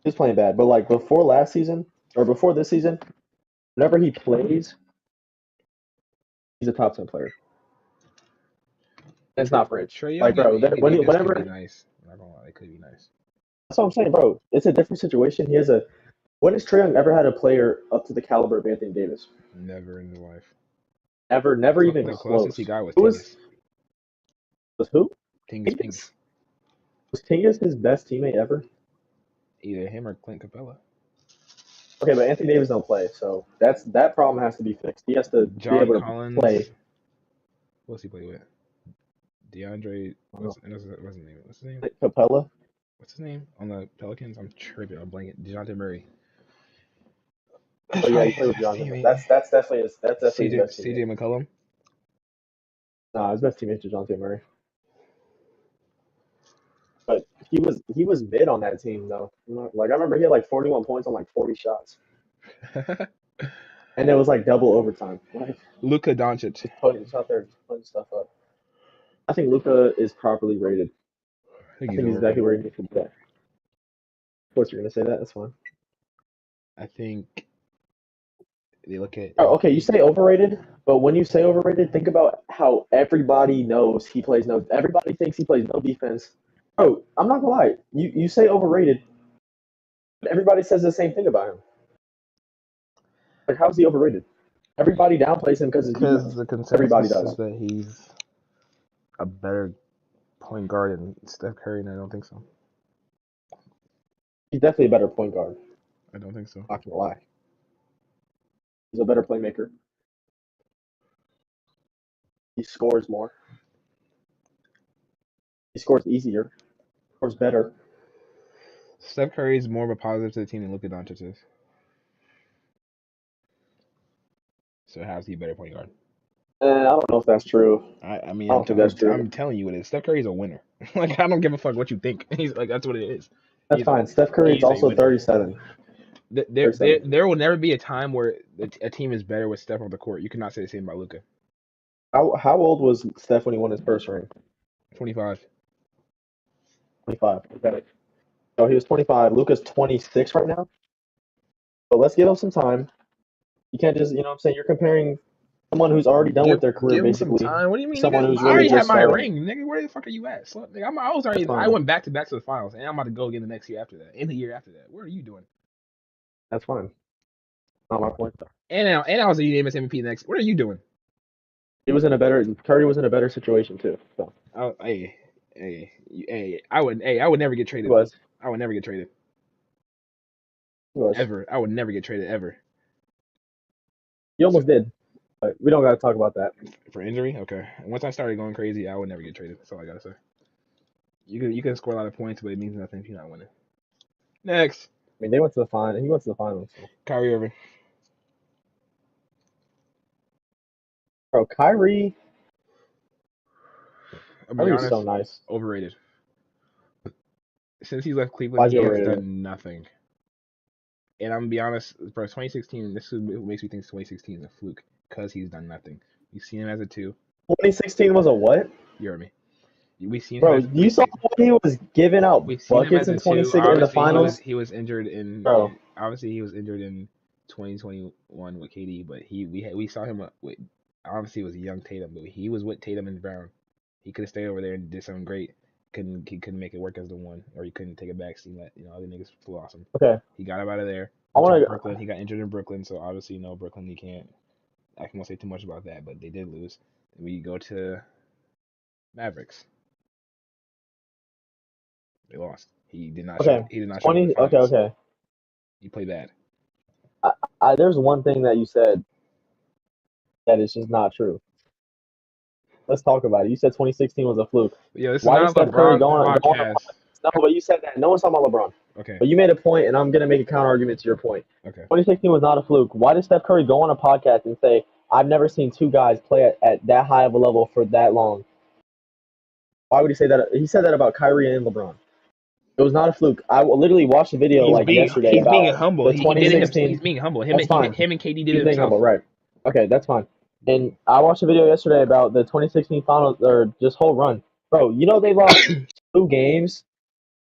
was playing bad, but like before last season or before this season, whenever he plays, he's a top 10 player. It's not fringe. Trae Young, like, bro, whenever could be nice. I'm not gonna lie, it could be nice. That's what I'm saying, bro. It's a different situation. When has Trae Young ever had a player up to the caliber of Anthony Davis? Never in his life. Never even the close. Closest he got was Tingus. Was who? Tingus. Was Tingus his best teammate ever? Either him or Clint Capella. Okay, but Anthony Davis don't play, so that problem has to be fixed. He has to be able to play. What's he play with? DeAndre. What's his name? What's his name? Capella. What's his name on the Pelicans? I'm tripping. I'm blanking. DeJounte Murray. Oh yeah, he played with John. Teammate. That's definitely his best CJ teammate. McCollum. Nah, his best teammate is DeJounte Murray. But he was mid on that team though. Like I remember he had like 41 points on like 40 shots, and it was like double overtime. Like Luka Doncic. just out there putting stuff up. I think Luka is properly rated. I I think think he's exactly where he needs to be at. Of course, you're gonna say that. That's fine. I think they look at. Oh, okay, you say overrated, but when you say overrated, think about how everybody knows he plays no. Everybody thinks he plays no defense. Oh, I'm not gonna lie. You say overrated, but everybody says the same thing about him. Like, how's he overrated? Everybody downplays him because his defense. the consensus Everybody does. is that he's a better point guard than Steph Curry, and I don't think so. He's definitely a better point guard. I don't think so. Not gonna lie. He's a better playmaker. He scores more. He scores easier. Scores better. Steph Curry is more of a positive to the team than Luka Doncic is. So how's he a better point guard? I don't know if that's true. I mean, I don't think that's true. I'm telling you it is. Steph Curry's a winner. Like I don't give a fuck what you think. He's like that's what it is. That's fine. Steph Curry is also 37. There will never be a time where a team is better with Steph on the court. You cannot say the same about Luka. How old was Steph when he won his first ring? 25. 25. Okay. So he was 25. Luka's 26 right now. But let's give him some time. You can't just, what I'm saying? You're comparing someone who's already done with their career, basically. Some time. What do you mean? Someone Nigga? who's I already really had my starting. ring, nigga. Where the fuck are you at? So, nigga, I went back to the finals, and I'm about to go again the next year after that, and the year after that. What are you doing? That's fine. Not my point though. And I was a unanimous MVP next. What are you doing? Curry was in a better situation too. So. I would never get traded. I would never get traded. Ever. I would never get traded ever. You almost did, but we don't got to talk about that. For injury? Okay. Once I started going crazy, I would never get traded. That's all I gotta say. You can score a lot of points, but it means nothing if you're not winning. Next. I mean, they went to the final. He went to the finals. So. Kyrie Irving. Bro, Kyrie's honest, so nice. Overrated. Since he left Cleveland, he has done nothing. And I'm gonna be honest, for 2016, this is what makes me think 2016 is a fluke because he's done nothing. We've seen him as a 2. 2016 was a what? You heard me. We've seen bro. Him you saw when he was giving out buckets in 2016 in the finals. He was injured in. Bro. Obviously, he was injured in 2021 with KD, but we saw him with. Obviously, it was a young Tatum, but he was with Tatum and Brown. He could have stayed over there and did something great. He couldn't make it work as the one, or he couldn't take a back seat. Let other niggas flew awesome. Okay. He got him out of there. Brooklyn. He got injured in Brooklyn, so obviously, Brooklyn. He can't. I can't say too much about that, but they did lose. And we go to Mavericks. They lost. He did not. Okay. He did not. 20. Okay. He played bad. There's one thing that you said that is just not true. Let's talk about it. You said 2016 was a fluke. Yeah, this Why is not LeBron podcast. No, but you said that. No one's talking about LeBron. Okay. But you made a point, and I'm going to make a counter argument to your point. Okay. 2016 was not a fluke. Why did Steph Curry go on a podcast and say, I've never seen two guys play at that high of a level for that long? Why would he say that? He said that about Kyrie and LeBron. It was not a fluke. I literally watched the video yesterday. He's being humble. He's being humble. Him and KD did it themselves. Humble, right. Okay, that's fine. And I watched a video yesterday about the 2016 finals, or just whole run. Bro, they lost 2 games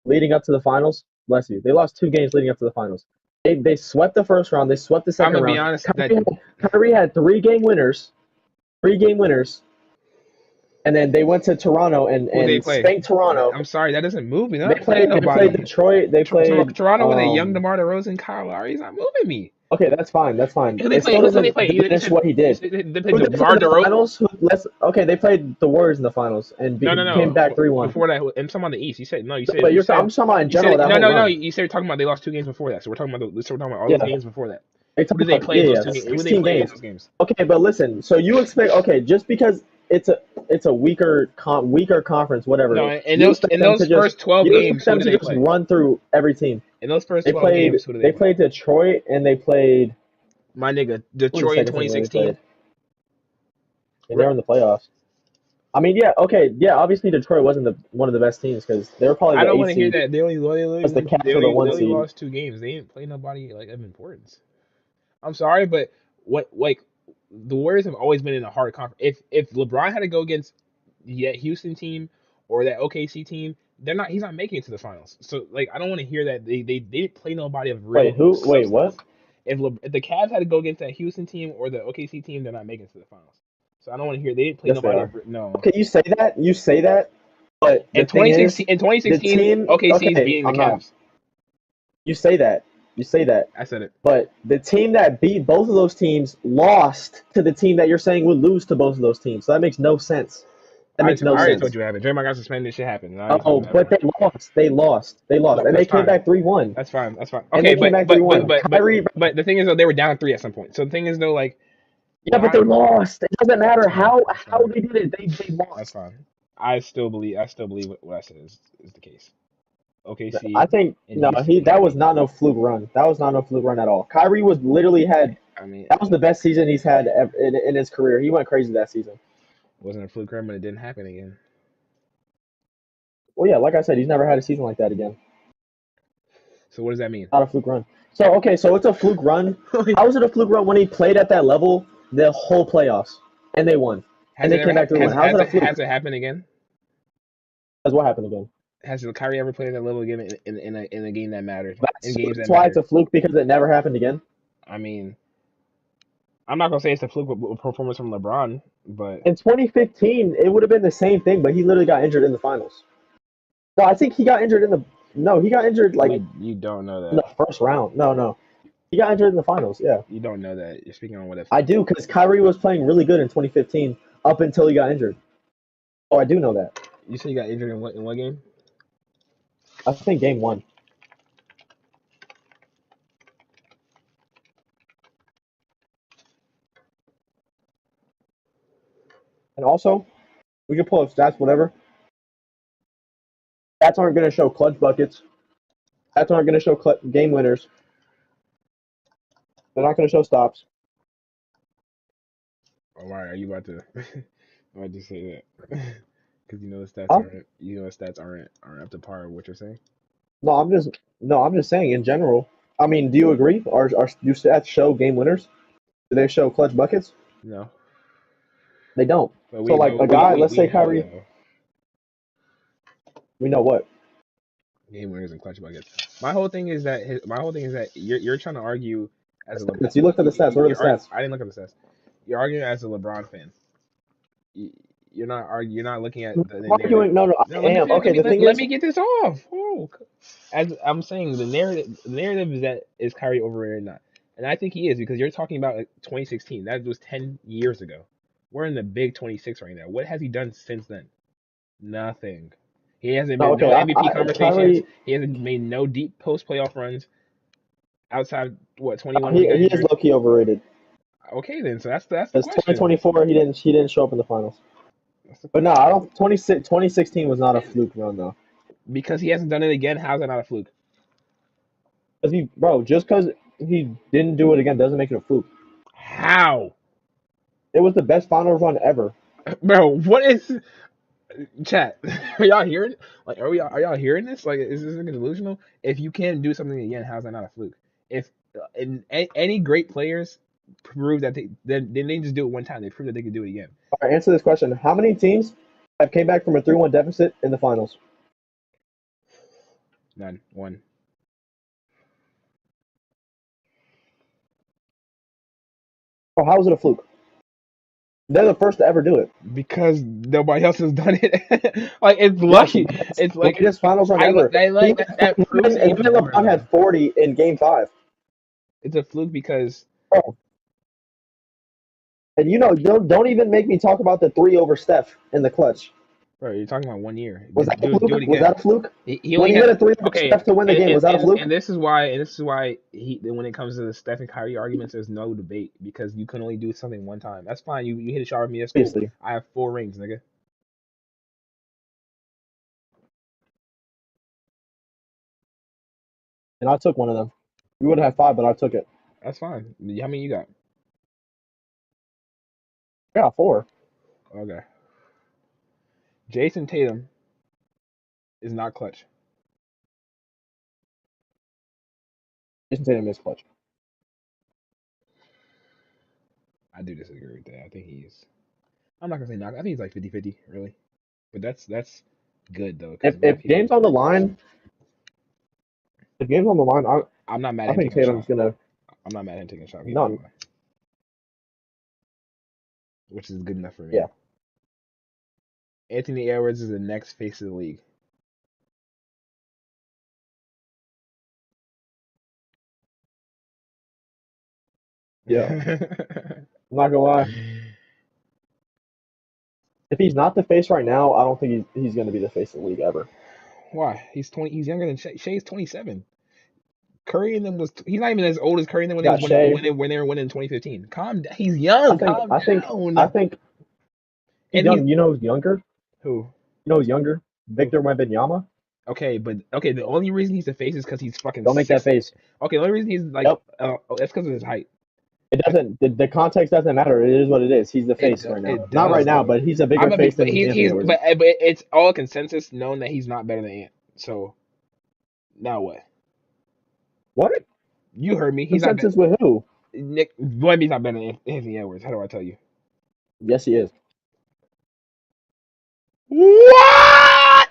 leading up to the finals. Bless you. They lost 2 games leading up to the finals. They swept the first round. They swept the second round. I'm going to be honest. Kyrie had 3 game winners. And then they went to Toronto and spanked Toronto. I'm sorry, that doesn't move me. They played Detroit. They played Toronto with a young DeMar DeRozan, Kyle Lowry. He's not moving me. Okay, that's fine. It still doesn't diminish what he did. They played DeMar DeRozan. Okay, they played the Warriors in the finals and came back 3-1. Before that, and some on the East. You said no. You said. But I'm talking about in general. No. You said you're talking about they lost 2 games before that. So we're talking about all the games before that. Who did they play those 2 games? Who did they play those games? Okay, but listen. So you expect just because it's a weaker conference, whatever. No, in those first 12 games, who did they play? Run through every team. In those first 12 games, who did they played? Detroit and they played My nigga, Who was the Detroit in second team that they played? 2016. And they're in the playoffs. I mean, yeah, okay, yeah. Obviously, Detroit wasn't one of the best teams because they were probably I the don't eighth want to hear seed. that. Because the Cavs were the They one only seed. lost 2 games. They didn't play nobody like of importance. I'm sorry, but what like the Warriors have always been in a hard conference. If LeBron had to go against that Houston team or that OKC team, they're not. He's not making it to the finals. So like, I don't want to hear that they didn't play nobody of Wait, real who? Wait, what? substance. If the Cavs had to go against that Houston team or the OKC team, they're not making it to the finals. So I don't want to hear they didn't play Yes, they nobody are. of no. Okay, you say that. You say that. But the thing is, In the 2016, team. OKC is Okay, beating the I'm not. Cavs. You say that. You say that. I said it. But the team that beat both of those teams lost to the team that you're saying would lose to both of those teams. So that makes no sense. That makes I no already told sense. you what happened. Draymond got suspended. Shit happened. I already told Oh, you what but happened. they lost. They lost. They lost. No, And they that's came fine. back 3-1. That's fine. That's fine. And Okay, they came back 3-1. Kyrie, but the thing is though, they were down three at some point. So the thing is though, like, yeah, but why? they lost. It doesn't matter That's fine. That's how fine. they did it. They That's lost. fine. I still believe what I said is the case. I OKC think and no, Houston that can't was beat. not no fluke run. That was not no fluke run at all. Kyrie was literally had I mean, that was the best season he's had in his career. He went crazy that season. it wasn't a fluke run, but it didn't happen again. Well, yeah, like I said, he's never had a season like that again. So what does that mean? Not a fluke run. So okay, so it's a fluke run. How was it a fluke run when he played at that level the whole playoffs and they won and they came back 3-1? How's it a fluke? Has it happened again? That's what happened again. Has Kyrie ever played at that level again in a game that mattered? In games That's that why it's mattered. a fluke because it never happened again. I mean, I'm not gonna say it's a fluke performance from LeBron, but In 2015, it would have been the same thing, but he literally got injured in the finals. No, I think he got injured in the. No, he got injured like you don't know in the that. first round. No, he got injured in the finals. Yeah, You don't know that. You're speaking on what if. I do because Kyrie was playing really good in 2015 up until he got injured. Oh, I do know that. You say you got injured in what game? I think game one. And also, we can pull up stats, whatever. Stats aren't going to show clutch buckets. Stats aren't going to show game winners. They're not going to show stops. Or why are you about to? Why'd you say that? Because you know the stats Huh? aren't up to par with what you're saying. No, I'm just saying in general. I mean, do you agree? Do stats show game winners? Do they show clutch buckets? No, They don't. but So like a guy, let's we say know Kyrie, though. we know what. Game winners and clutch buckets. My whole thing is that you're trying to argue as a LeBron. You looked at the stats. What are the stats? I didn't look at the stats. You're arguing as a LeBron fan. You're not looking at the I'm narrative. arguing. No, No, I am. Okay, the thing let is, me get this off. Oh, as I'm saying, the narrative is that is Kyrie overrated or not, and I think he is because you're talking about 2016. That was 10 years ago. We're in the big 26 right now. What has he done since then? Nothing. He hasn't no, been okay, no MVP conversations. Kyrie, He hasn't made no deep post playoff runs outside what 21 when he got he is injured. low key overrated. Okay, then so that's the Because question. 2024, he didn't show up in the finals. That's the But no, I question. don't. 2016 was not a And fluke run though. because he hasn't done it again, how's that not a fluke? Because just because he didn't do it again doesn't make it a fluke. How? It was the best finals run ever. Bro, what is chat? Are y'all hearing? Like, are y'all hearing this? Like, is this delusional? If you can't do something again, how's that not a fluke? If any great players prove that they didn't just do it one time, they prove that they can do it again. All right, answer this question: how many teams have came back from a 3-1 deficit in the finals? None. One. Or how is it a fluke? They're the first to ever do it. Because nobody else has done it. Like it's Yes, lucky. but it's It's the like greatest finals run I ever. He like had, that proves him even and more LeBron though. had 40 in Game 5. It's a fluke because Oh, and don't even make me talk about the three over Steph in the clutch. bro, you're talking about 1 year. Was that a Do it fluke? Was again. that a fluke? He When only he hit a had three over okay, Steph to win the game, was that a fluke? and this is why he when it comes to the Steph and Kyrie arguments, there's no debate because you can only do something one time. That's fine. You hit a shot with me. That's cool. Obviously. I have 4 rings, nigga. And I took one of them. We would have had 5, but I took it. That's fine. How many you got? Yeah, 4. Okay. Jason Tatum is not clutch. Jason Tatum is clutch. I do disagree with that. I think he's. I'm not gonna say not. I think he's like 50-50, really. But that's good though, because If a lot of if people. games on the line, if games on the line, I'm not mad I at him think taking a Tatum's shot. gonna I'm not mad at him taking a shot game on the none. line, which is good enough for me. Yeah. Anthony Edwards is the next face of the league. Yeah. I'm not gonna lie. If he's not the face right now, I don't think he's gonna be the face of the league ever. Why? He's 20. He's younger than Shea. Shea's 27. Curry and them was. He's not even as old as Curry and them when You they was got Shea. when they were winning in 2015. Calm down. He's I young. think Calm I think I down. think he's And he's young. You know who's younger? who? You know who's younger? Who? Victor Wembanyama. Okay, but okay. The only reason he's the face is because he's fucking Don't make that 6. face. Okay, the only reason he's like, Yep. that's because of his height. It doesn't. The context doesn't matter. It is what it is. He's the face right now. It Not does right now, though. but he's a I'm bigger gonna be, face but than Anthony Edwards. but it's all consensus known that he's not better than Ant. So now what? What? You heard me. He's not better. Consensus with who? Nick Wemby's not better than Anthony Edwards. How do I tell you? Yes, he is. What?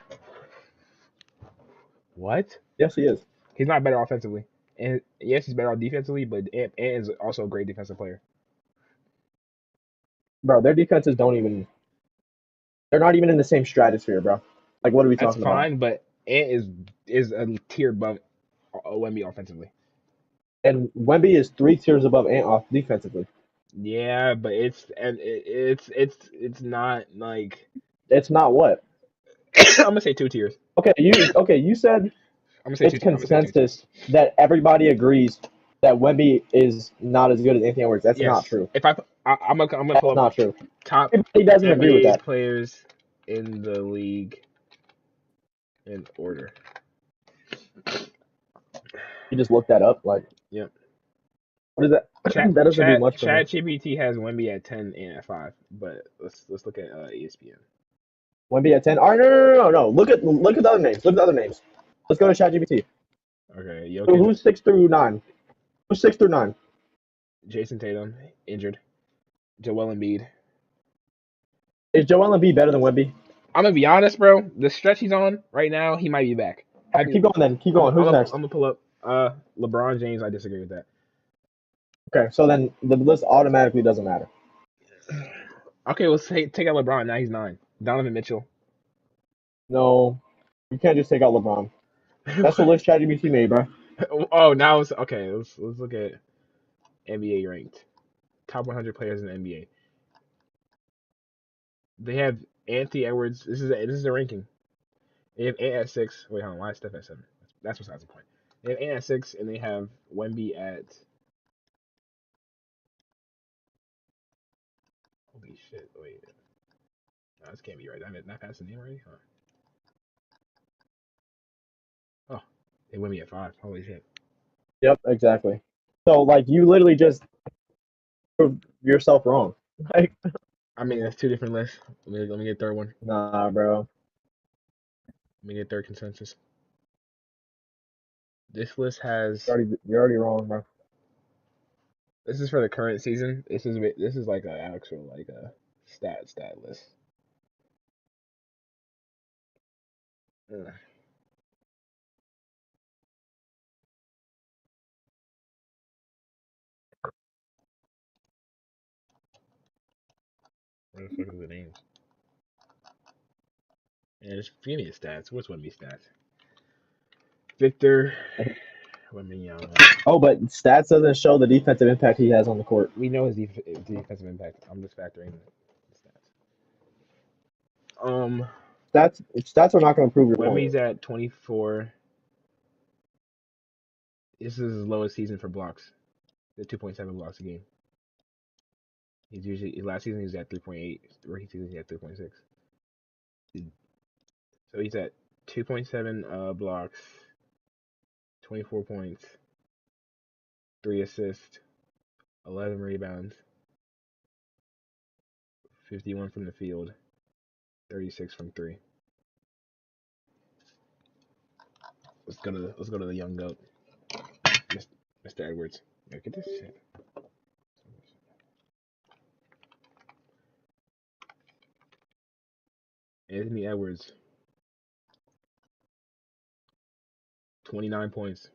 What? Yes, he is. He's not better offensively. And yes, he's better defensively, but Ant is also a great defensive player. Bro, their defenses don't even. They're not even in the same stratosphere, bro. Like, what are we That's talking about? fine, but Ant is a tier above Wemby offensively. And Wemby is 3 tiers above Ant off defensively. Yeah, but it's not like It's not what. I'm gonna say 2 tiers. You said I'm gonna say it's 2 tiers. consensus that everybody agrees that Wemby is not as good as Anthony Edwards. That's not Yes. true. If I'm gonna pull That's up not true. top Everybody doesn't agree with NBA that. players in the league in order. You just look that up. Like, Yep. what is that? Chat That doesn't do chat much for me. ChatGPT has Wemby at 10 and at 5, but let's look at ESPN. Wemby at 10. All right, no. Look at the other names. Look at the other names. Let's go to ChatGPT. Okay, Jokic, Who's 6 through 9? Who's 6 through 9? Jason Tatum injured, Joel Embiid. Is Joel Embiid better than Wemby? I'm gonna be honest, bro. The stretch he's on right now, he might be back. Have Keep you? going then. Keep going. Who's I'm next? gonna pull up LeBron James. I disagree with that. Okay, so then the list automatically doesn't matter. Okay, well take out LeBron. Now he's 9. Donovan Mitchell. No, you can't just take out LeBron. That's the list ChatGPT made, bro. Oh, now it's okay. Let's look at NBA ranked top 100 players in the NBA. They have Anthony Edwards. This is the ranking. They have Ant at 6. Wait, hold on. Why is Steph at 7? That's besides the point. They have Ant at 6, and they have Wemby at. Holy shit! Wait, no, this can't be right. That passed the name already? Huh. Oh, they Wemby at 5. Holy shit! Yep, exactly. So like you literally just proved yourself wrong. Like, I mean, that's 2 different lists. Let me get third one. nah, bro. Let me get third consensus. This list has. You're already wrong, bro. This is for the current season. This is like an actual like a stat list. Ugh. Where the fuck is the names? Yeah, just give me the stats. What's Wemby stats? Victor Wembanyama. Oh, but stats doesn't show the defensive impact he has on the court. We know his defensive impact. I'm just factoring the stats. Stats are not going to prove your point. Wemby's at 24. This is his lowest season for blocks. The 2.7 blocks a game. He's usually last season he was at 3.8. Rookie season he had 3.6. So he's at 2.7 blocks, 24 points. 3 assists, 11 rebounds, 51 from the field, 36 from 3. Let's go to the young goat, Mr. Edwards. Yo, get this shit. Anthony Edwards, 29 points.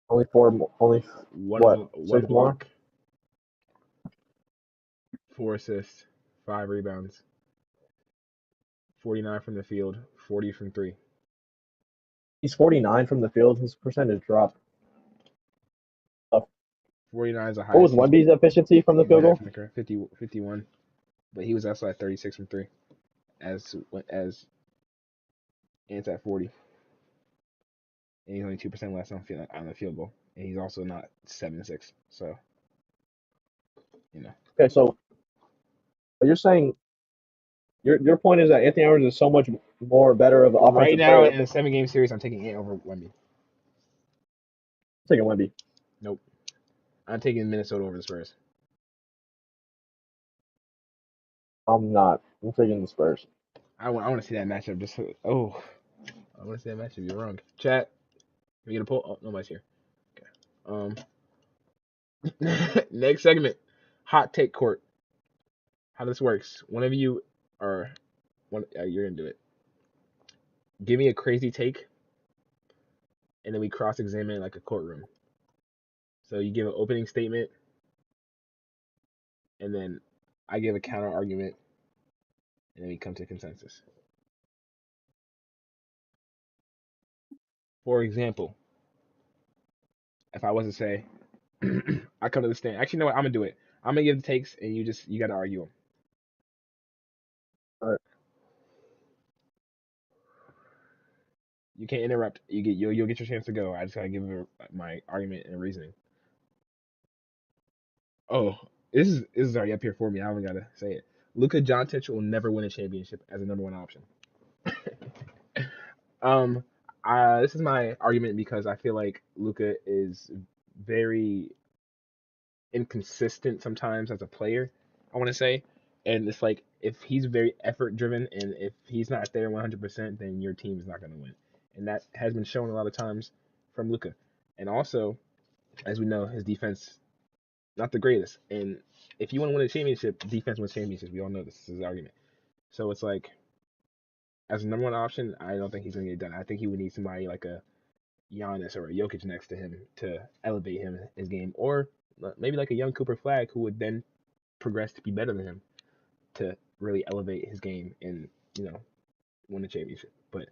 Only only what? One 6 more? block, 4 assists, 5 rebounds, 49 from the field, 40 from 3. He's 49 from the field. His percentage dropped. 49 is the What was highest. Wemby's efficiency from the field goal? 51, but he was also at 36 from 3, as Ant's at 40, and he's only 2% less on the field goal, and he's also not 7-6. So, Okay, so you're saying your point is that Anthony Edwards is so much more better of an offensive right now player. in a 7-game series, I'm taking Ant over Wemby. I'm taking Wemby. Nope, I'm taking Minnesota over the Spurs. I'm not. I'm taking the Spurs. I want to see that matchup. I want to see that matchup. You're wrong. Chat. Can we get a poll? Oh, nobody's here. Okay. Next segment, hot take court. How this works? One of you are you're gonna do it. Give me a crazy take, and then we cross-examine like a courtroom. So you give an opening statement, and then I give a counter argument, and then we come to consensus. For example, if I was to say, I come to the stand. Actually, you know what? I'm gonna do it. I'm gonna give the takes, and you gotta argue them. All right. You can't interrupt. You'll get your chance to go. I just gotta give my argument and reasoning. Oh, this is already up here for me. I don't gotta say it. Luka Doncic will never win a championship as a number one option. um, this is my argument because I feel like Luka is very inconsistent sometimes as a player. I want to say, and it's like if he's very effort driven and if he's not there 100%, then your team is not going to win, and that has been shown a lot of times from Luka. And also, as we know, his defense not the greatest. And if you want to win a championship, defense wins championships. We all know this is his argument. So it's like, as a number one option, I don't think he's going to get it done. I think he would need somebody like a Giannis or a Jokic next to him to elevate his game, or maybe like a young Cooper Flag who would then progress to be better than him to really elevate his game and win a championship. But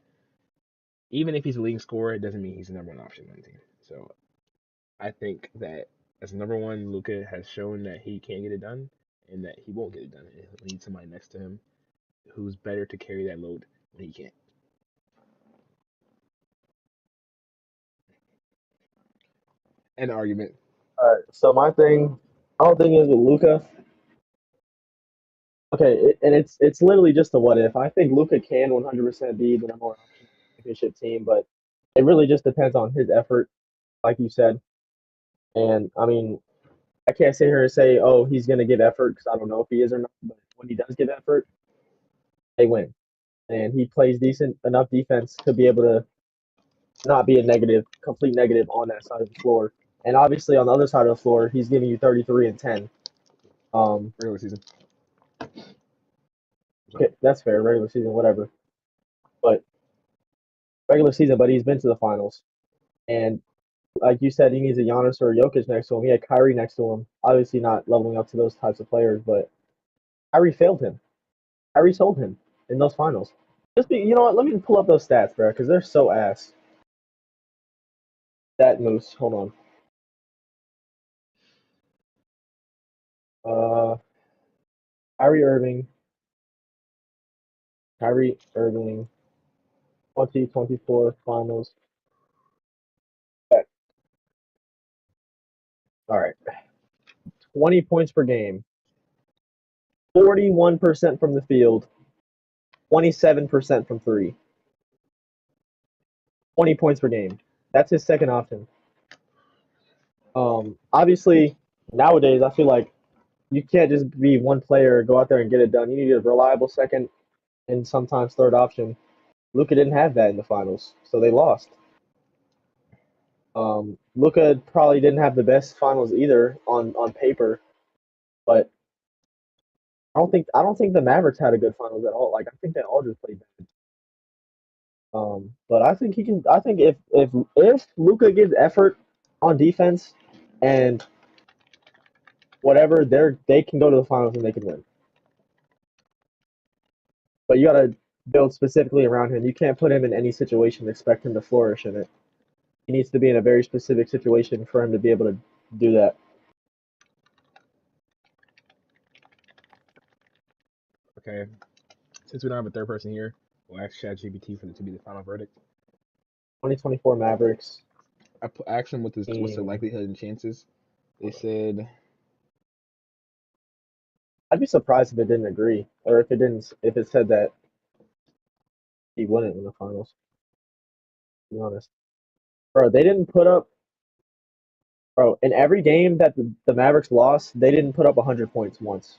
even if he's a leading scorer, it doesn't mean he's the number one option on the team. So I think that as number one, Luka has shown that he can get it done and that he won't get it done. He'll need somebody next to him who's better to carry that load when he can't. An argument. All right. So my whole thing is with Luka. Okay, and it's literally just a what if. I think Luka can 100% be the number one option championship team, but it really just depends on his effort, like you said. And I mean, I can't sit here and say, oh, he's going to give effort because I don't know if he is or not. But when he does give effort, they win, and he plays decent enough defense to be able to not be a complete negative on that side of the floor. And obviously, on the other side of the floor, he's giving you 33 and 10. Regular season. Okay, that's fair. Regular season, whatever. But he's been to the finals, and like you said, he needs a Giannis or a Jokic next to him. He had Kyrie next to him. Obviously, not leveling up to those types of players, but Kyrie failed him. Kyrie told him in those finals. You know what? Let me pull up those stats, bro, because they're so ass. That Moose. Hold on. Kyrie Irving. 2024 finals. Okay. All right. 20 points per game. 41% from the field. 27% from three. 20 points per game. That's his second option. Obviously nowadays I feel like you can't just be one player, go out there and get it done. You need a reliable second and sometimes third option. Luka didn't have that in the finals, so they lost. Luka probably didn't have the best finals either on paper, but I don't think the Mavericks had a good finals at all. Like I think they all just played bad. But I think he can. I think if Luka gives effort on defense and whatever, they can go to the finals and they can win. But you gotta build specifically around him. You can't put him in any situation and expect him to flourish in it. He needs to be in a very specific situation for him to be able to do that. Okay, since we don't have a third person here, we'll ask ChatGPT for it to be the final verdict. 2024 Mavericks I asked them what's the team. likelihood and chances. They said I'd be surprised if it didn't agree, or if it said that he wouldn't win the finals. To be honest, bro, they didn't put up. Bro, in every game that the Mavericks lost, they didn't put up 100 points once.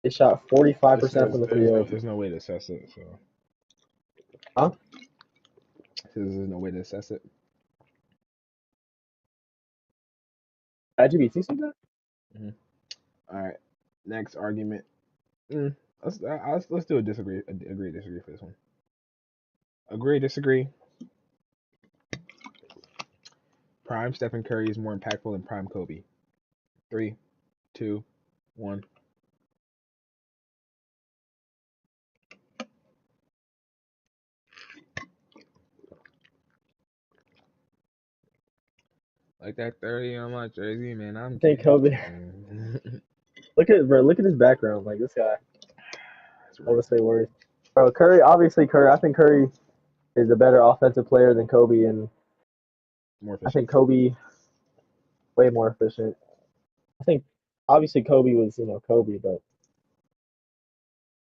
They shot it 45% says from the free throw. there's no way to assess it. So Huh? it says there's no way to assess it. IGBT said that? Hmm. All right, next argument. Mm, let's do agree disagree for this one. Agree disagree. Prime Stephen Curry is more impactful than Prime Kobe. 3, 2, 1. Like that 30 on my jersey, man. I'm I think Kobe. kidding. Look at his background. Like this guy. That's I rude. would say words. Bro, Curry. Obviously, Curry. I think Curry is a better offensive player than Kobe, and More I efficient. think Kobe way more efficient. I think obviously Kobe was Kobe, but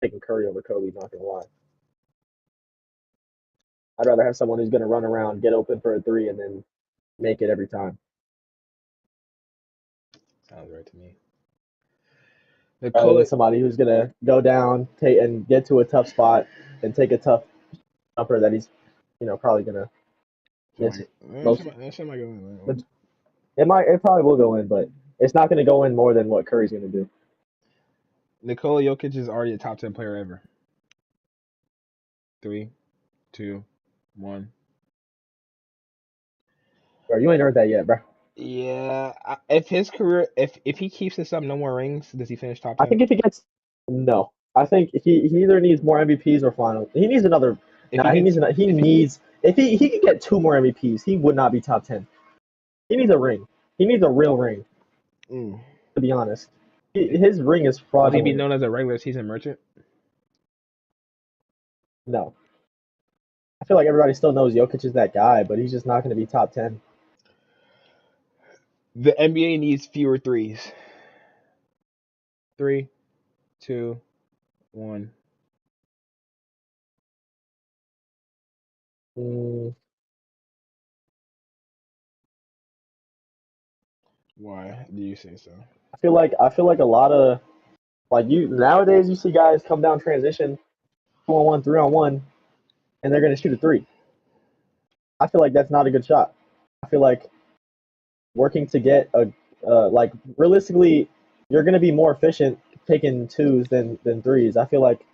taking Curry over Kobe. Not gonna lie. I'd rather have someone who's gonna run around, get open for a three, and then make it every time. Sounds right to me. Rather than Nikola. somebody who's gonna go down, take and get to a tough spot and take a tough jumper that he's, probably gonna miss most. That shit might go in. But it probably will go in, but it's not gonna go in more than what Curry's gonna do. Nikola Jokic is already a top 10 player ever. 3, 2, 1. Bro, you ain't heard that yet, bro. Yeah, if his career, if he keeps this up, no more rings, does he finish top I 10? think if he gets no, I think he either needs more MVPs or finals. He needs another. If he Nah, he gets, needs he if he, needs if he could get two more MVPs, he would not be top 10. He needs a ring. He needs a real ring. mm, To be honest, his ring is will he be fraudulent. known as a regular season merchant? No, I feel like everybody still knows Jokic is that guy, but he's just not going to be top 10. The NBA needs fewer threes. 3, 2, 1. Mm, Why do you say so? I feel like a lot of like you nowadays you see guys come down transition 2-on-1, 3-on-1, and they're going to shoot a three. I feel like that's not a good shot. I feel like working to get a like realistically, you're going to be more efficient taking twos than threes. I feel like,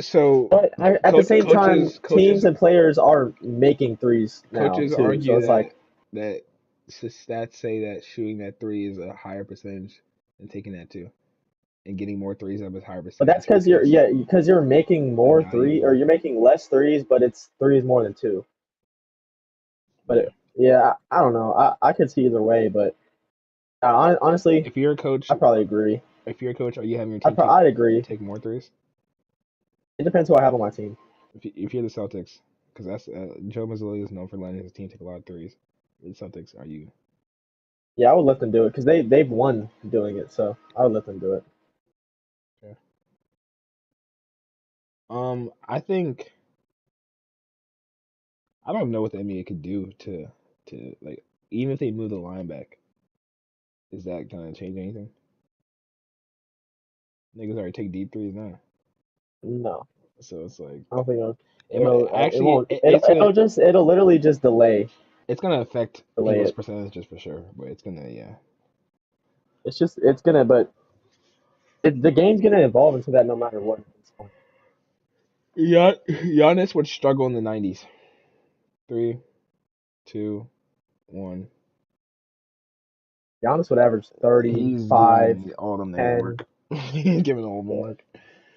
So, but at the same time, coaches teams and players are making threes now coaches too. So argue it's like, that stats say that shooting that three is a higher percentage than taking that two, and getting more threes up is higher but that's percentage because you're making the more value three or more. you're making less threes, but it's threes more than two. But Yeah. yeah, I don't know. I could see either way, but honestly, If you're a coach, I probably agree. are you having your team I'd agree. take more threes? It depends who I have on my team. If you're the Celtics, because that's Joe Mazzulla is known for letting his team take a lot of threes. The Celtics, are you? Yeah, I would let them do it because they've won doing it, so I would let them do it. Okay. I think I don't know what the NBA could do to. to like even if they move the line back, is that gonna change anything? Niggas already take deep threes now, No, so it's like I don't think it might it actually won't. It'll literally just it's gonna affect delay people's it. percentages for sure, but it's gonna yeah. It's gonna, but the game's gonna evolve into that no matter what. At this point. Yeah, Giannis would struggle in the 90s. Three, two, one. Giannis would average He's 35, giving all them niggas 10. work. He's giving all them Yeah. work,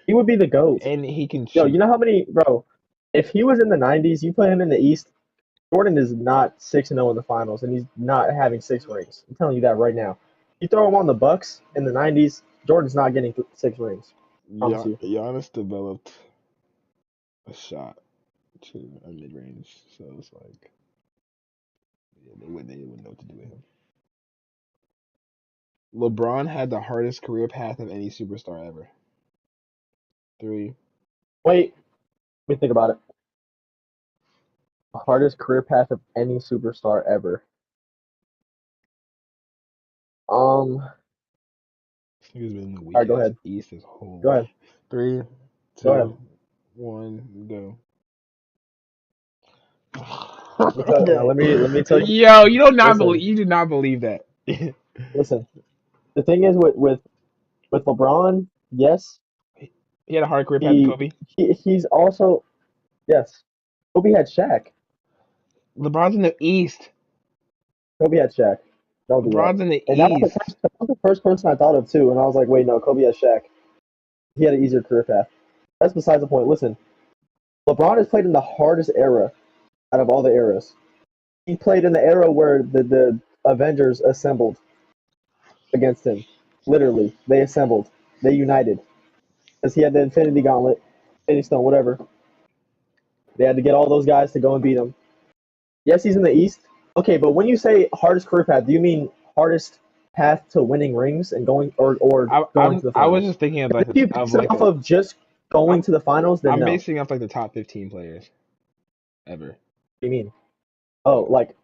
He would be the GOAT. and he can Yo, you shoot. know how many, bro? If he was in the 90s, you put him in the East, Jordan is not 6-0 in the finals, and he's not having 6 rings. I'm telling you that right now. You throw him on the Bucks in the 90s, Jordan's not getting 6 rings. Promise you. Giannis developed a shot to a mid range, so it's like yeah, they wouldn't know what to do with him. LeBron had the hardest career path of any superstar ever. Three, Wait, let me think about it. The hardest career path of any superstar ever. Um, this nigga's been in the all weak right, go ass ahead. East his whole Go life. ahead. Three, Go ahead. two, one, go. Now Okay. let me tell you. Yo, you do not believe Listen, you do not believe that. listen. The thing is with LeBron, yes, He had a hard career path to he Kobe. he's also yes. Kobe had Shaq. LeBron's in the East. Kobe had Shaq. Don't do that. LeBron's in the And East. that was the first person I thought of too. And I was like, wait, no, Kobe has Shaq. He had an easier career path. That's besides the point. Listen, LeBron has played in the hardest era out of all the eras. He played in the era where the Avengers assembled against him. Literally, they assembled. They united because he had the Infinity Gauntlet, Infinity Stone, whatever. They had to get all those guys to go and beat him. Yes, he's in the East. Okay, but when you say hardest career path, do you mean hardest path to winning rings and going or going to the I was finals? just thinking of If you base it off of just I'm going to the finals, then I'm no. What basing off like the top 15 players ever. do you mean? Oh, like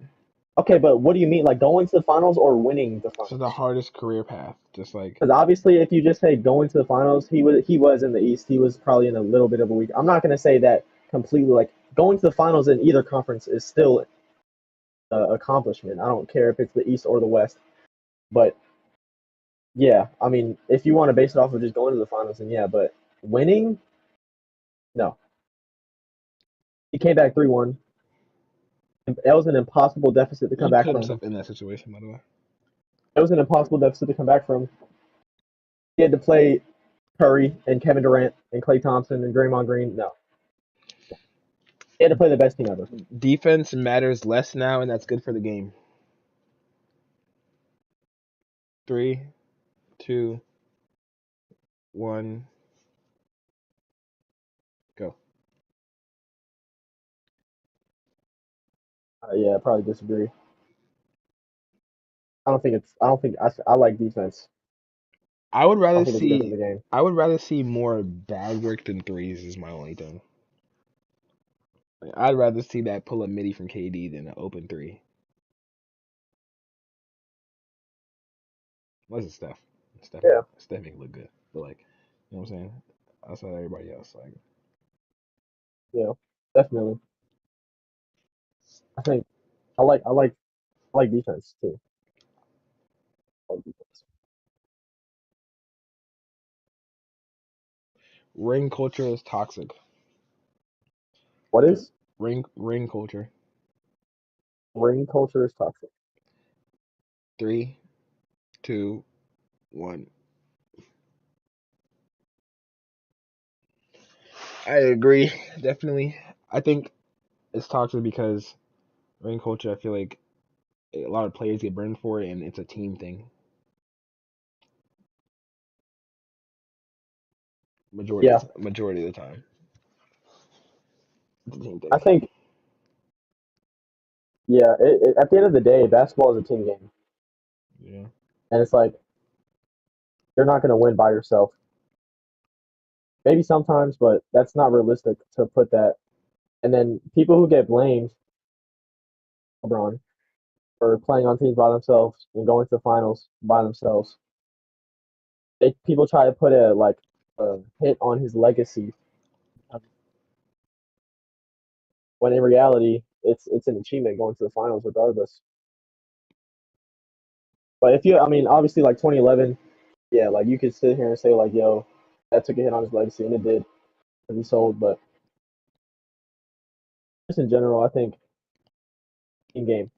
okay, but what do you mean? Like going to the finals or winning the So the finals? hardest career path, just like Because obviously, if you just say going to the finals, he was in the East. He was probably in a little bit of a weak. I'm not gonna say that completely. Like going to the finals in either conference is still an accomplishment. I don't care if it's the East or the West. But yeah, I mean, if you want to base it off of just going to the finals, then yeah. But winning, no. He came back 3-1. That was an impossible deficit to come he back put from. himself in that situation, by the way. It was an impossible deficit to come back from. He had to play Curry and Kevin Durant and Klay Thompson and Draymond Green. No, he had to play the best team ever. Defense matters less now, and that's good for the game. Three, two, one, go. Yeah, I probably disagree. I don't think it's. I don't think I like defense. I would I rather don't think it's good for see the game. I would rather see more bag work than threes is my only thing. Like, I'd rather see that pull up midi from KD than an open three. Unless it's Steph. Yeah, Steph make it look good. But like, you know what I'm saying? Outside everybody else, like yeah, definitely. I think I like defense too. I like defense. ring culture is toxic. What is Ring culture. ring culture is toxic. Three, two, one. I agree, definitely. I think it's toxic because ring culture. I feel like a lot of players get burned for it, and it's a team thing. Yeah, Majority of the time, it's a team I thing. think yeah. At the end of the day, basketball is a team game, Yeah. and it's like you're not gonna win by yourself. Maybe sometimes, but that's not realistic to put that. And then people who get blamed, LeBron. or playing on teams by themselves and going to the finals by themselves. People try to put a hit on his legacy, when in reality it's an achievement going to the finals regardless. But I mean, obviously like 2011, yeah, like you could sit here and say like, yo, that took a hit on his legacy, and it did, and he sold. But just in general, I think in game.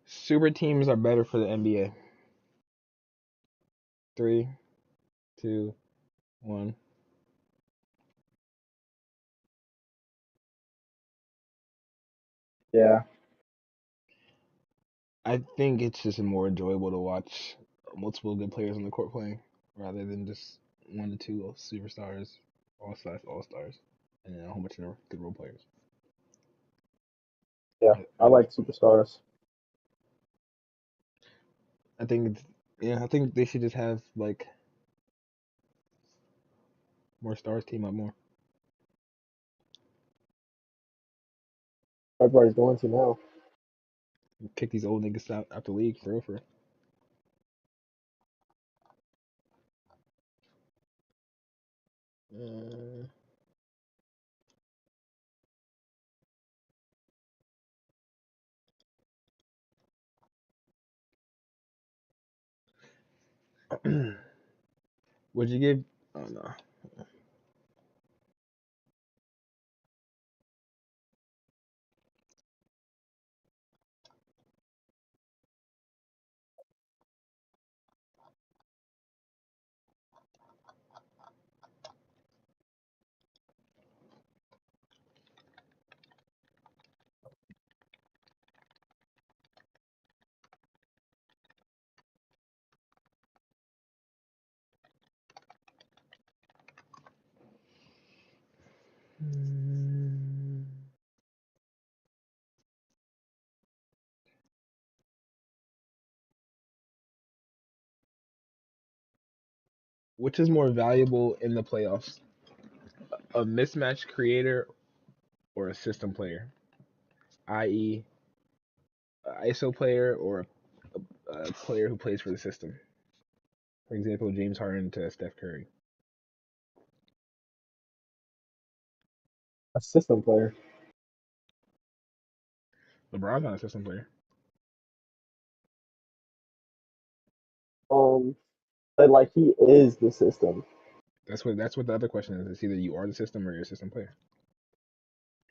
Super teams are better for the NBA. 3, 2, 1. Yeah, I think it's just more enjoyable to watch multiple good players on the court playing rather than just 1 to 2 superstars, all stars, and then a whole bunch of good role players. yeah, I like superstars. I think I think they should just have like more stars team up more. Everybody's going to now. Kick these old niggas out the league for real. Uh, would you give? Oh no. Hmm. Which is more valuable in the playoffs? A mismatch creator or a system player, i.e., an ISO player or a player who plays for the system. For example, James Harden to Steph Curry. A system player. LeBron's not a system player. But like he is the system. That's what the other question is. It's either you are the system or you're a system player.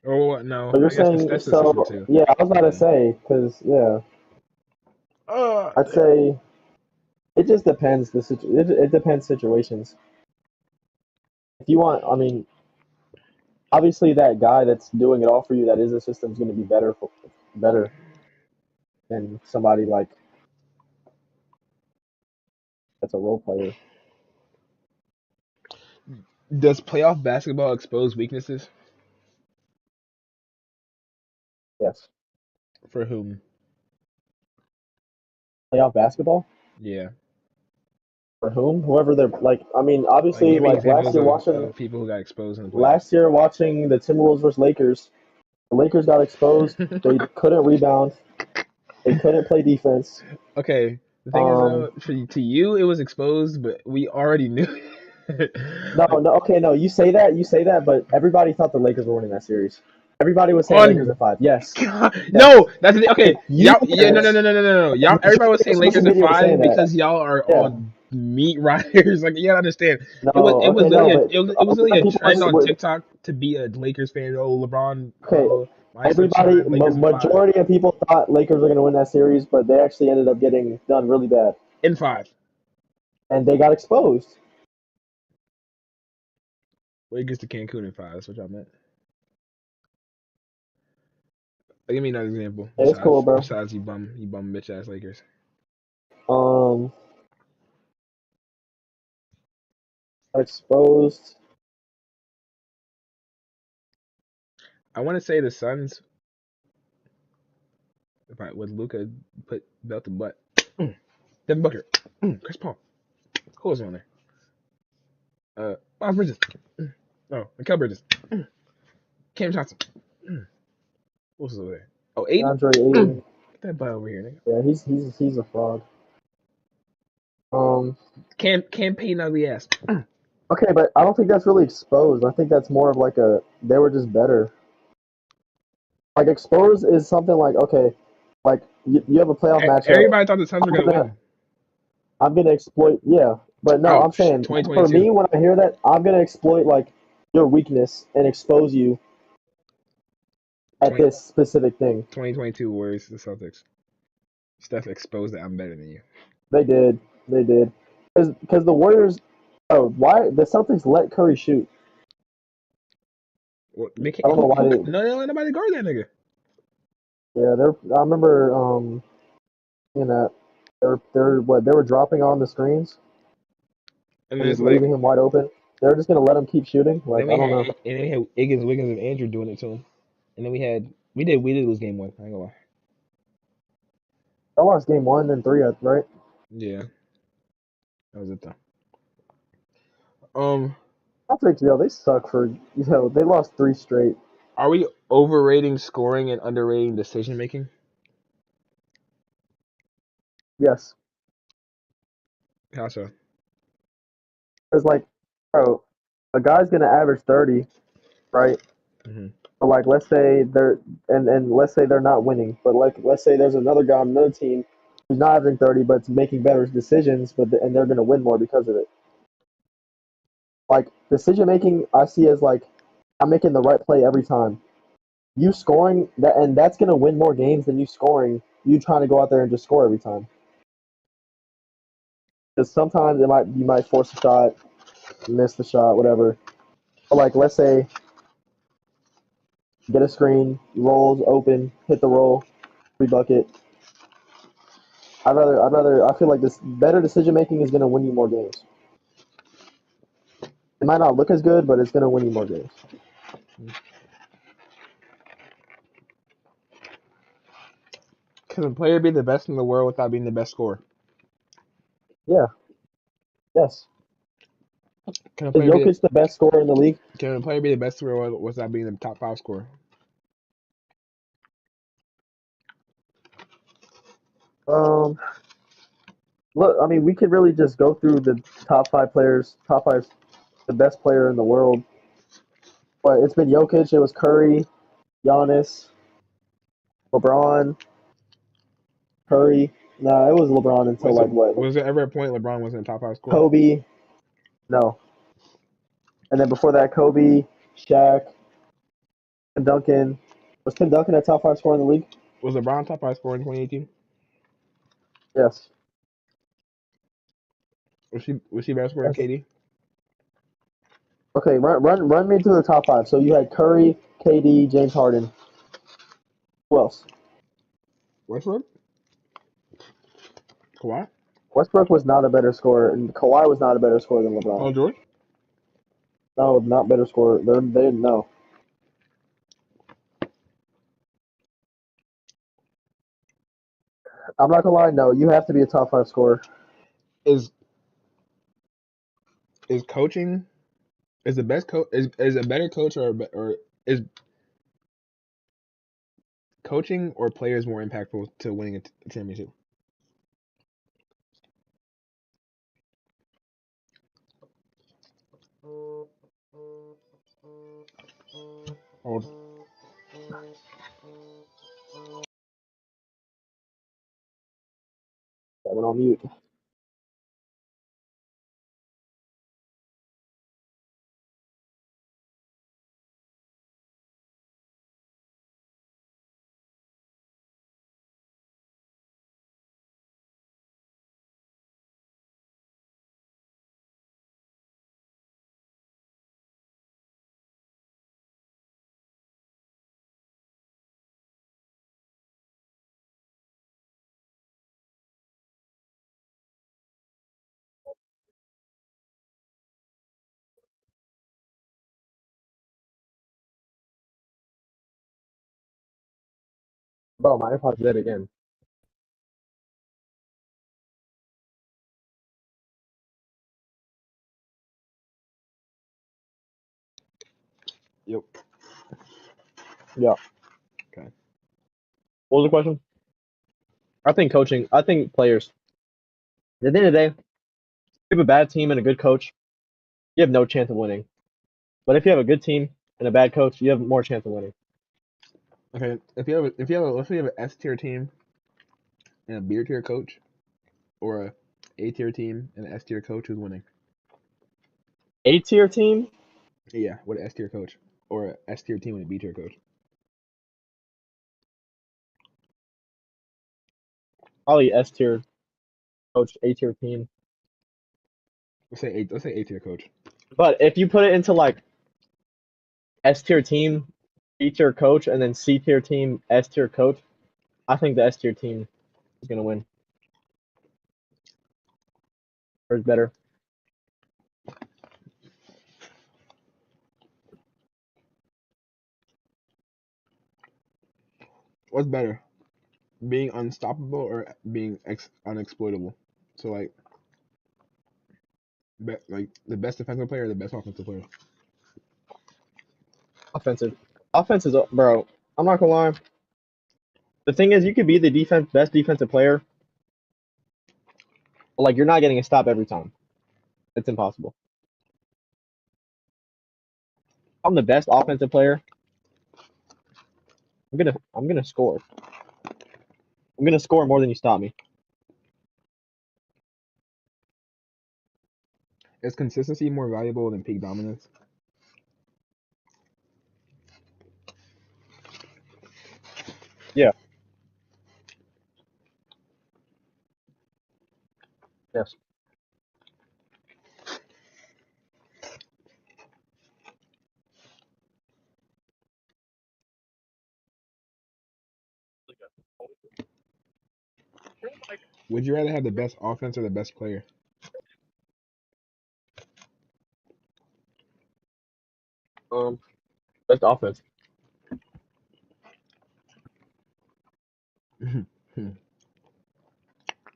Oh no, So you're I guess saying that's the system so? too. Yeah, I was about to Yeah. say because yeah, I'd Yeah. say it just depends. It depends situations. If you want, I mean, obviously that guy that's doing it all for you, that is a system, is going to be better than somebody like that's a role player. Does playoff basketball expose weaknesses? Yes. For whom? Playoff basketball Yeah. for whom? Whoever they're like. I mean, Like, obviously, give me like examples of people who got exposed in the playoffs. last year watching the Timberwolves versus Lakers. The Lakers got exposed. They couldn't rebound. They couldn't play defense. Okay, the thing is Um, though, to you it was exposed, but we already knew. no, Like no, okay, no. You say that, but everybody thought the Lakers were winning that series. Everybody was saying Lakers on in five. Yes, yes. no, that's the, Okay, okay. you Y'all, yeah, no, no, weren't. no, no, no, no, no. The Y'all, everybody was majority of saying social Lakers in media was saying five that. because y'all are Yeah. all meat riders. Like you gotta understand, No, it was okay, literally no, but it was a lot literally of a people trend on were TikTok to be a Lakers fan. Oh, LeBron, okay. my sunshine, Lakers in five, Majority of people thought Lakers were going to win that series, but they actually ended up getting done really bad, in five. and they got exposed. Lakers to Cancun in five. That's what y'all meant. Give me another example It's cool, bro. besides you bum bitch ass Lakers. Um, exposed. I want to say the Suns with Luca put belt to butt. Devin Booker, Chris Paul, who was on there? Miles Bridges, no, Mikael Bridges, Cam Johnson. Who was over there? Oh, Aiden. DeAndre Ayton. Get that butt over here, nigga. Yeah, he's a fraud. Um, Campaign ugly ass. okay, but I don't think that's really exposed. I think that's more of like a they were just better. Like exposed is something like okay, like you have a playoff matchup. Everybody thought the Suns were I'm gonna gonna win. I'm gonna exploit. Yeah, but no, I'm Ouch. saying for 2022. me when I hear that, I'm gonna exploit like your weakness and expose you at 20, this specific thing. 2022 Warriors the Celtics. Steph exposed that I'm better than you. They did, they did, because the Warriors. Oh, why the Celtics let Curry shoot? Well, they I can't, don't know why who they. no, they don't let nobody guard that nigga. Yeah, they're. I remember you know, they're what they were dropping on the screens And and then it's just like leaving him wide open. They're just gonna let him keep shooting. Like I don't know. then we had Higgins, Wiggins, and Andrew doing it to him. And then we did lose game one. I ain't gonna lie. I lost game one and three, right? Yeah, that was it though. Um, Celtics, yo, they suck for they lost three straight. are we overrating scoring and underrating decision making? Yes, How so? it's like, bro, a guy's gonna average 30, right? Hmm. But like, let's say they're and let's say they're not winning, but like, let's say there's another guy on another team who's not averaging 30, but it's making better decisions, and they're gonna win more because of it. Like decision making, I see as like I'm making the right play every time. You scoring that, and that's gonna win more games than you scoring. You trying to go out there and just score every time. Because sometimes you might force a shot, miss the shot, whatever. But like let's say get a screen, rolls open, hit the roll, free bucket. I feel like this better decision making is gonna win you more games. It might not look as good, but it's gonna win you more games. Can a player be the best in the world without being the best scorer? Yeah, yes. Can a Is player be Jokic the best scorer in the league? can a player be the best scorer without being the top five scorer? Um, look, I mean, we could really just go through the top five players, top five, the best player in the world. But it's been Jokic, it was Curry, Giannis, LeBron, Curry. Nah, it was LeBron until Wait, like so what? was there ever a point LeBron wasn't a top five scorer? Kobe. No, and then before that, Kobe, Shaq, Tim Duncan. Was Tim Duncan a top five scorer in the league? Was LeBron top five scorer in 2018? Yes. Was he better scorer than Yes. KD? Okay, run me through the top five. So you had Curry, KD, James Harden. Who else? Westbrook? Kawhi? Westbrook was not a better scorer, and Kawhi was not a better scorer than LeBron. Paul George? No, not better scorer. They didn't know. I'm not gonna lie. No, you have to be a top five scorer. Is is coaching is the best coach is a better coach or is coaching or players more impactful to winning a championship? Hold. I went on mute. Bro, my AirPods dead again. Yep. Yeah. Okay. What was the question? I think coaching. I think players. At the end of the day, if you have a bad team and a good coach, you have no chance of winning. But if you have a good team and a bad coach, you have more chance of winning. Okay, let's say you have an S tier team and a B tier coach, or a tier team and an S tier coach, who's winning? A tier team, Yeah, with an S tier coach, or a S tier team and a B tier coach. probably S tier coach, A tier team. Let's say A tier coach. But if you put it into like S tier team, B tier coach, and then C tier team, S tier coach, I think the S tier team is gonna win. Or is better. What's better, being unstoppable or being unexploitable? So like the best defensive player or the best offensive player? Offensive. Offense is, bro. I'm not gonna lie. The thing is, you could be the best defensive player, but like you're not getting a stop every time. It's impossible. I'm the best offensive player. I'm gonna score. I'm gonna score more than you stop me. Is consistency more valuable than peak dominance? Yeah. Yes. Would you rather have the best offense or the best player? Best offense.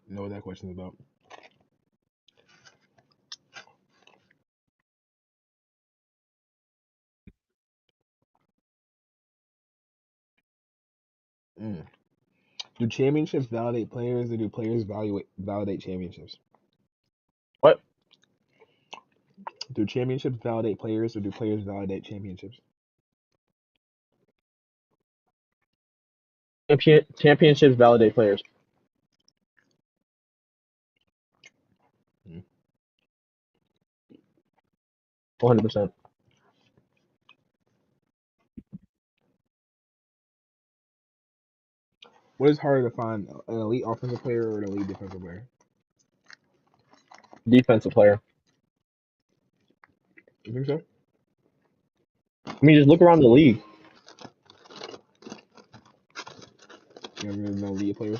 Know what that question's about. Mm. Do championships validate players, or do players validate championships? What? Do championships validate players, or do players validate championships? Championships validate players. Mm. 100%. What is harder to find, an elite offensive player or an elite defensive player? Defensive player. You think so? I mean, just look around the league. You don't really know elite players.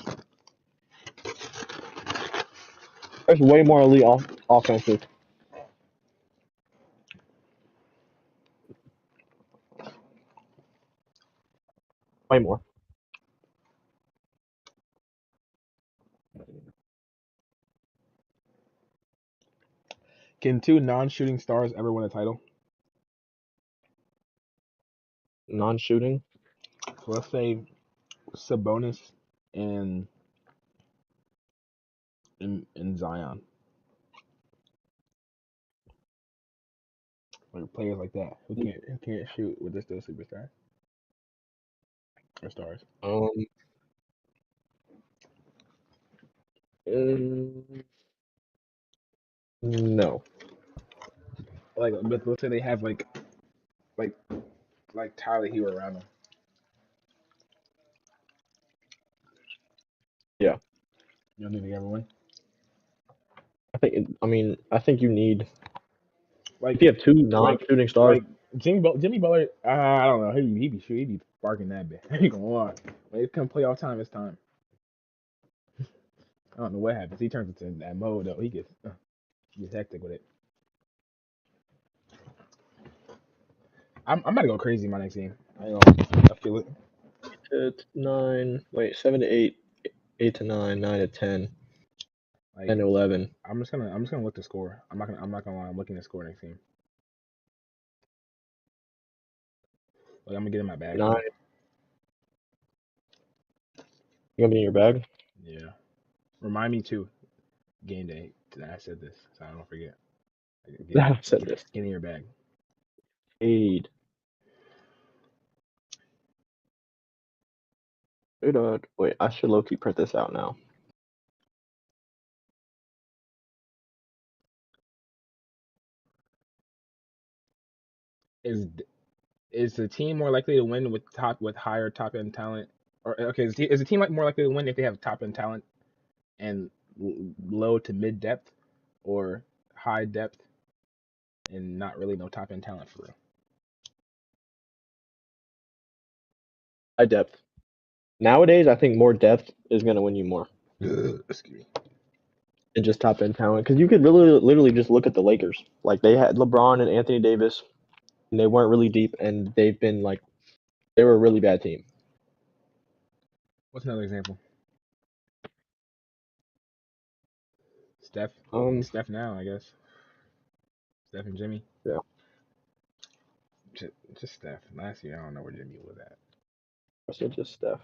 There's way more elite offenses. Way more. Can two non-shooting stars ever win a title? Non-shooting. So let's say Sabonis and and Zion, like players like that who can't shoot, but they're still superstars or stars. Um. mm, no. But let's say they have like like Tyler Hero around them. Yeah. You don't think they ever win? I mean, I think you need. If Like you have two like non-shooting stars, like Jimmy Butler. I don't know. He be shooting. He be sparking that bit. I ain't gonna lie. When it come playoff time, it's time. I don't know what happens. He turns into that mode though. He gets hectic with it. I'm about to go crazy in my next game. I feel it. 9. Wait, 7 to 8, 8 to 9, 9 to 10, Like 10 to 11. I'm just gonna look to score. I'm not gonna lie. I'm looking to score next game. Like I'm gonna get in my bag for 9. it. You gonna be in your bag? Yeah. Remind me too. Game day. That I said this, so I don't forget. I said this. Get in your bag. Aid. Wait, I should low key print this out now. Is is the team more likely to win with higher top end talent, or okay, is the team more likely to win if they have top end talent and low to mid depth, or high depth and not really no top end talent for real? High depth. Nowadays, I think more depth is gonna win you more Excuse me. than just top end talent. Because you could really, literally just look at the Lakers. Like they had LeBron and Anthony Davis, and they weren't really deep, and they've been like they were a really bad team. What's another example? Steph. Steph now, I guess. Steph and Jimmy. Yeah. Just Steph. Last year, I don't know where Jimmy was at. I said just Steph.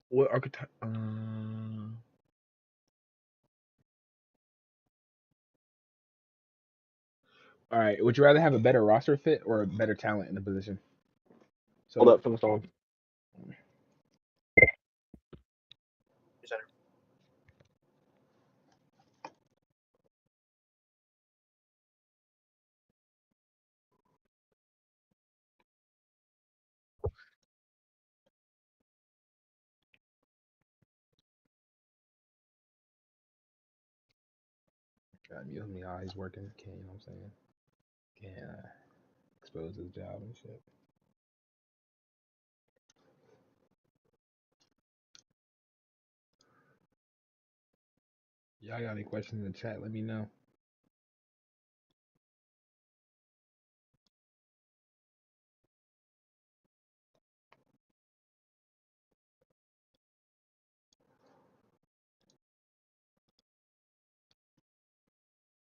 What archetype? All right. Would you rather have a better roster fit or a better talent in the position? Hold So, up from the phone. God, mute me how he's working. Can't, you know what I'm saying? Can't expose his job and shit. Y'all got any questions in the chat? Let me know.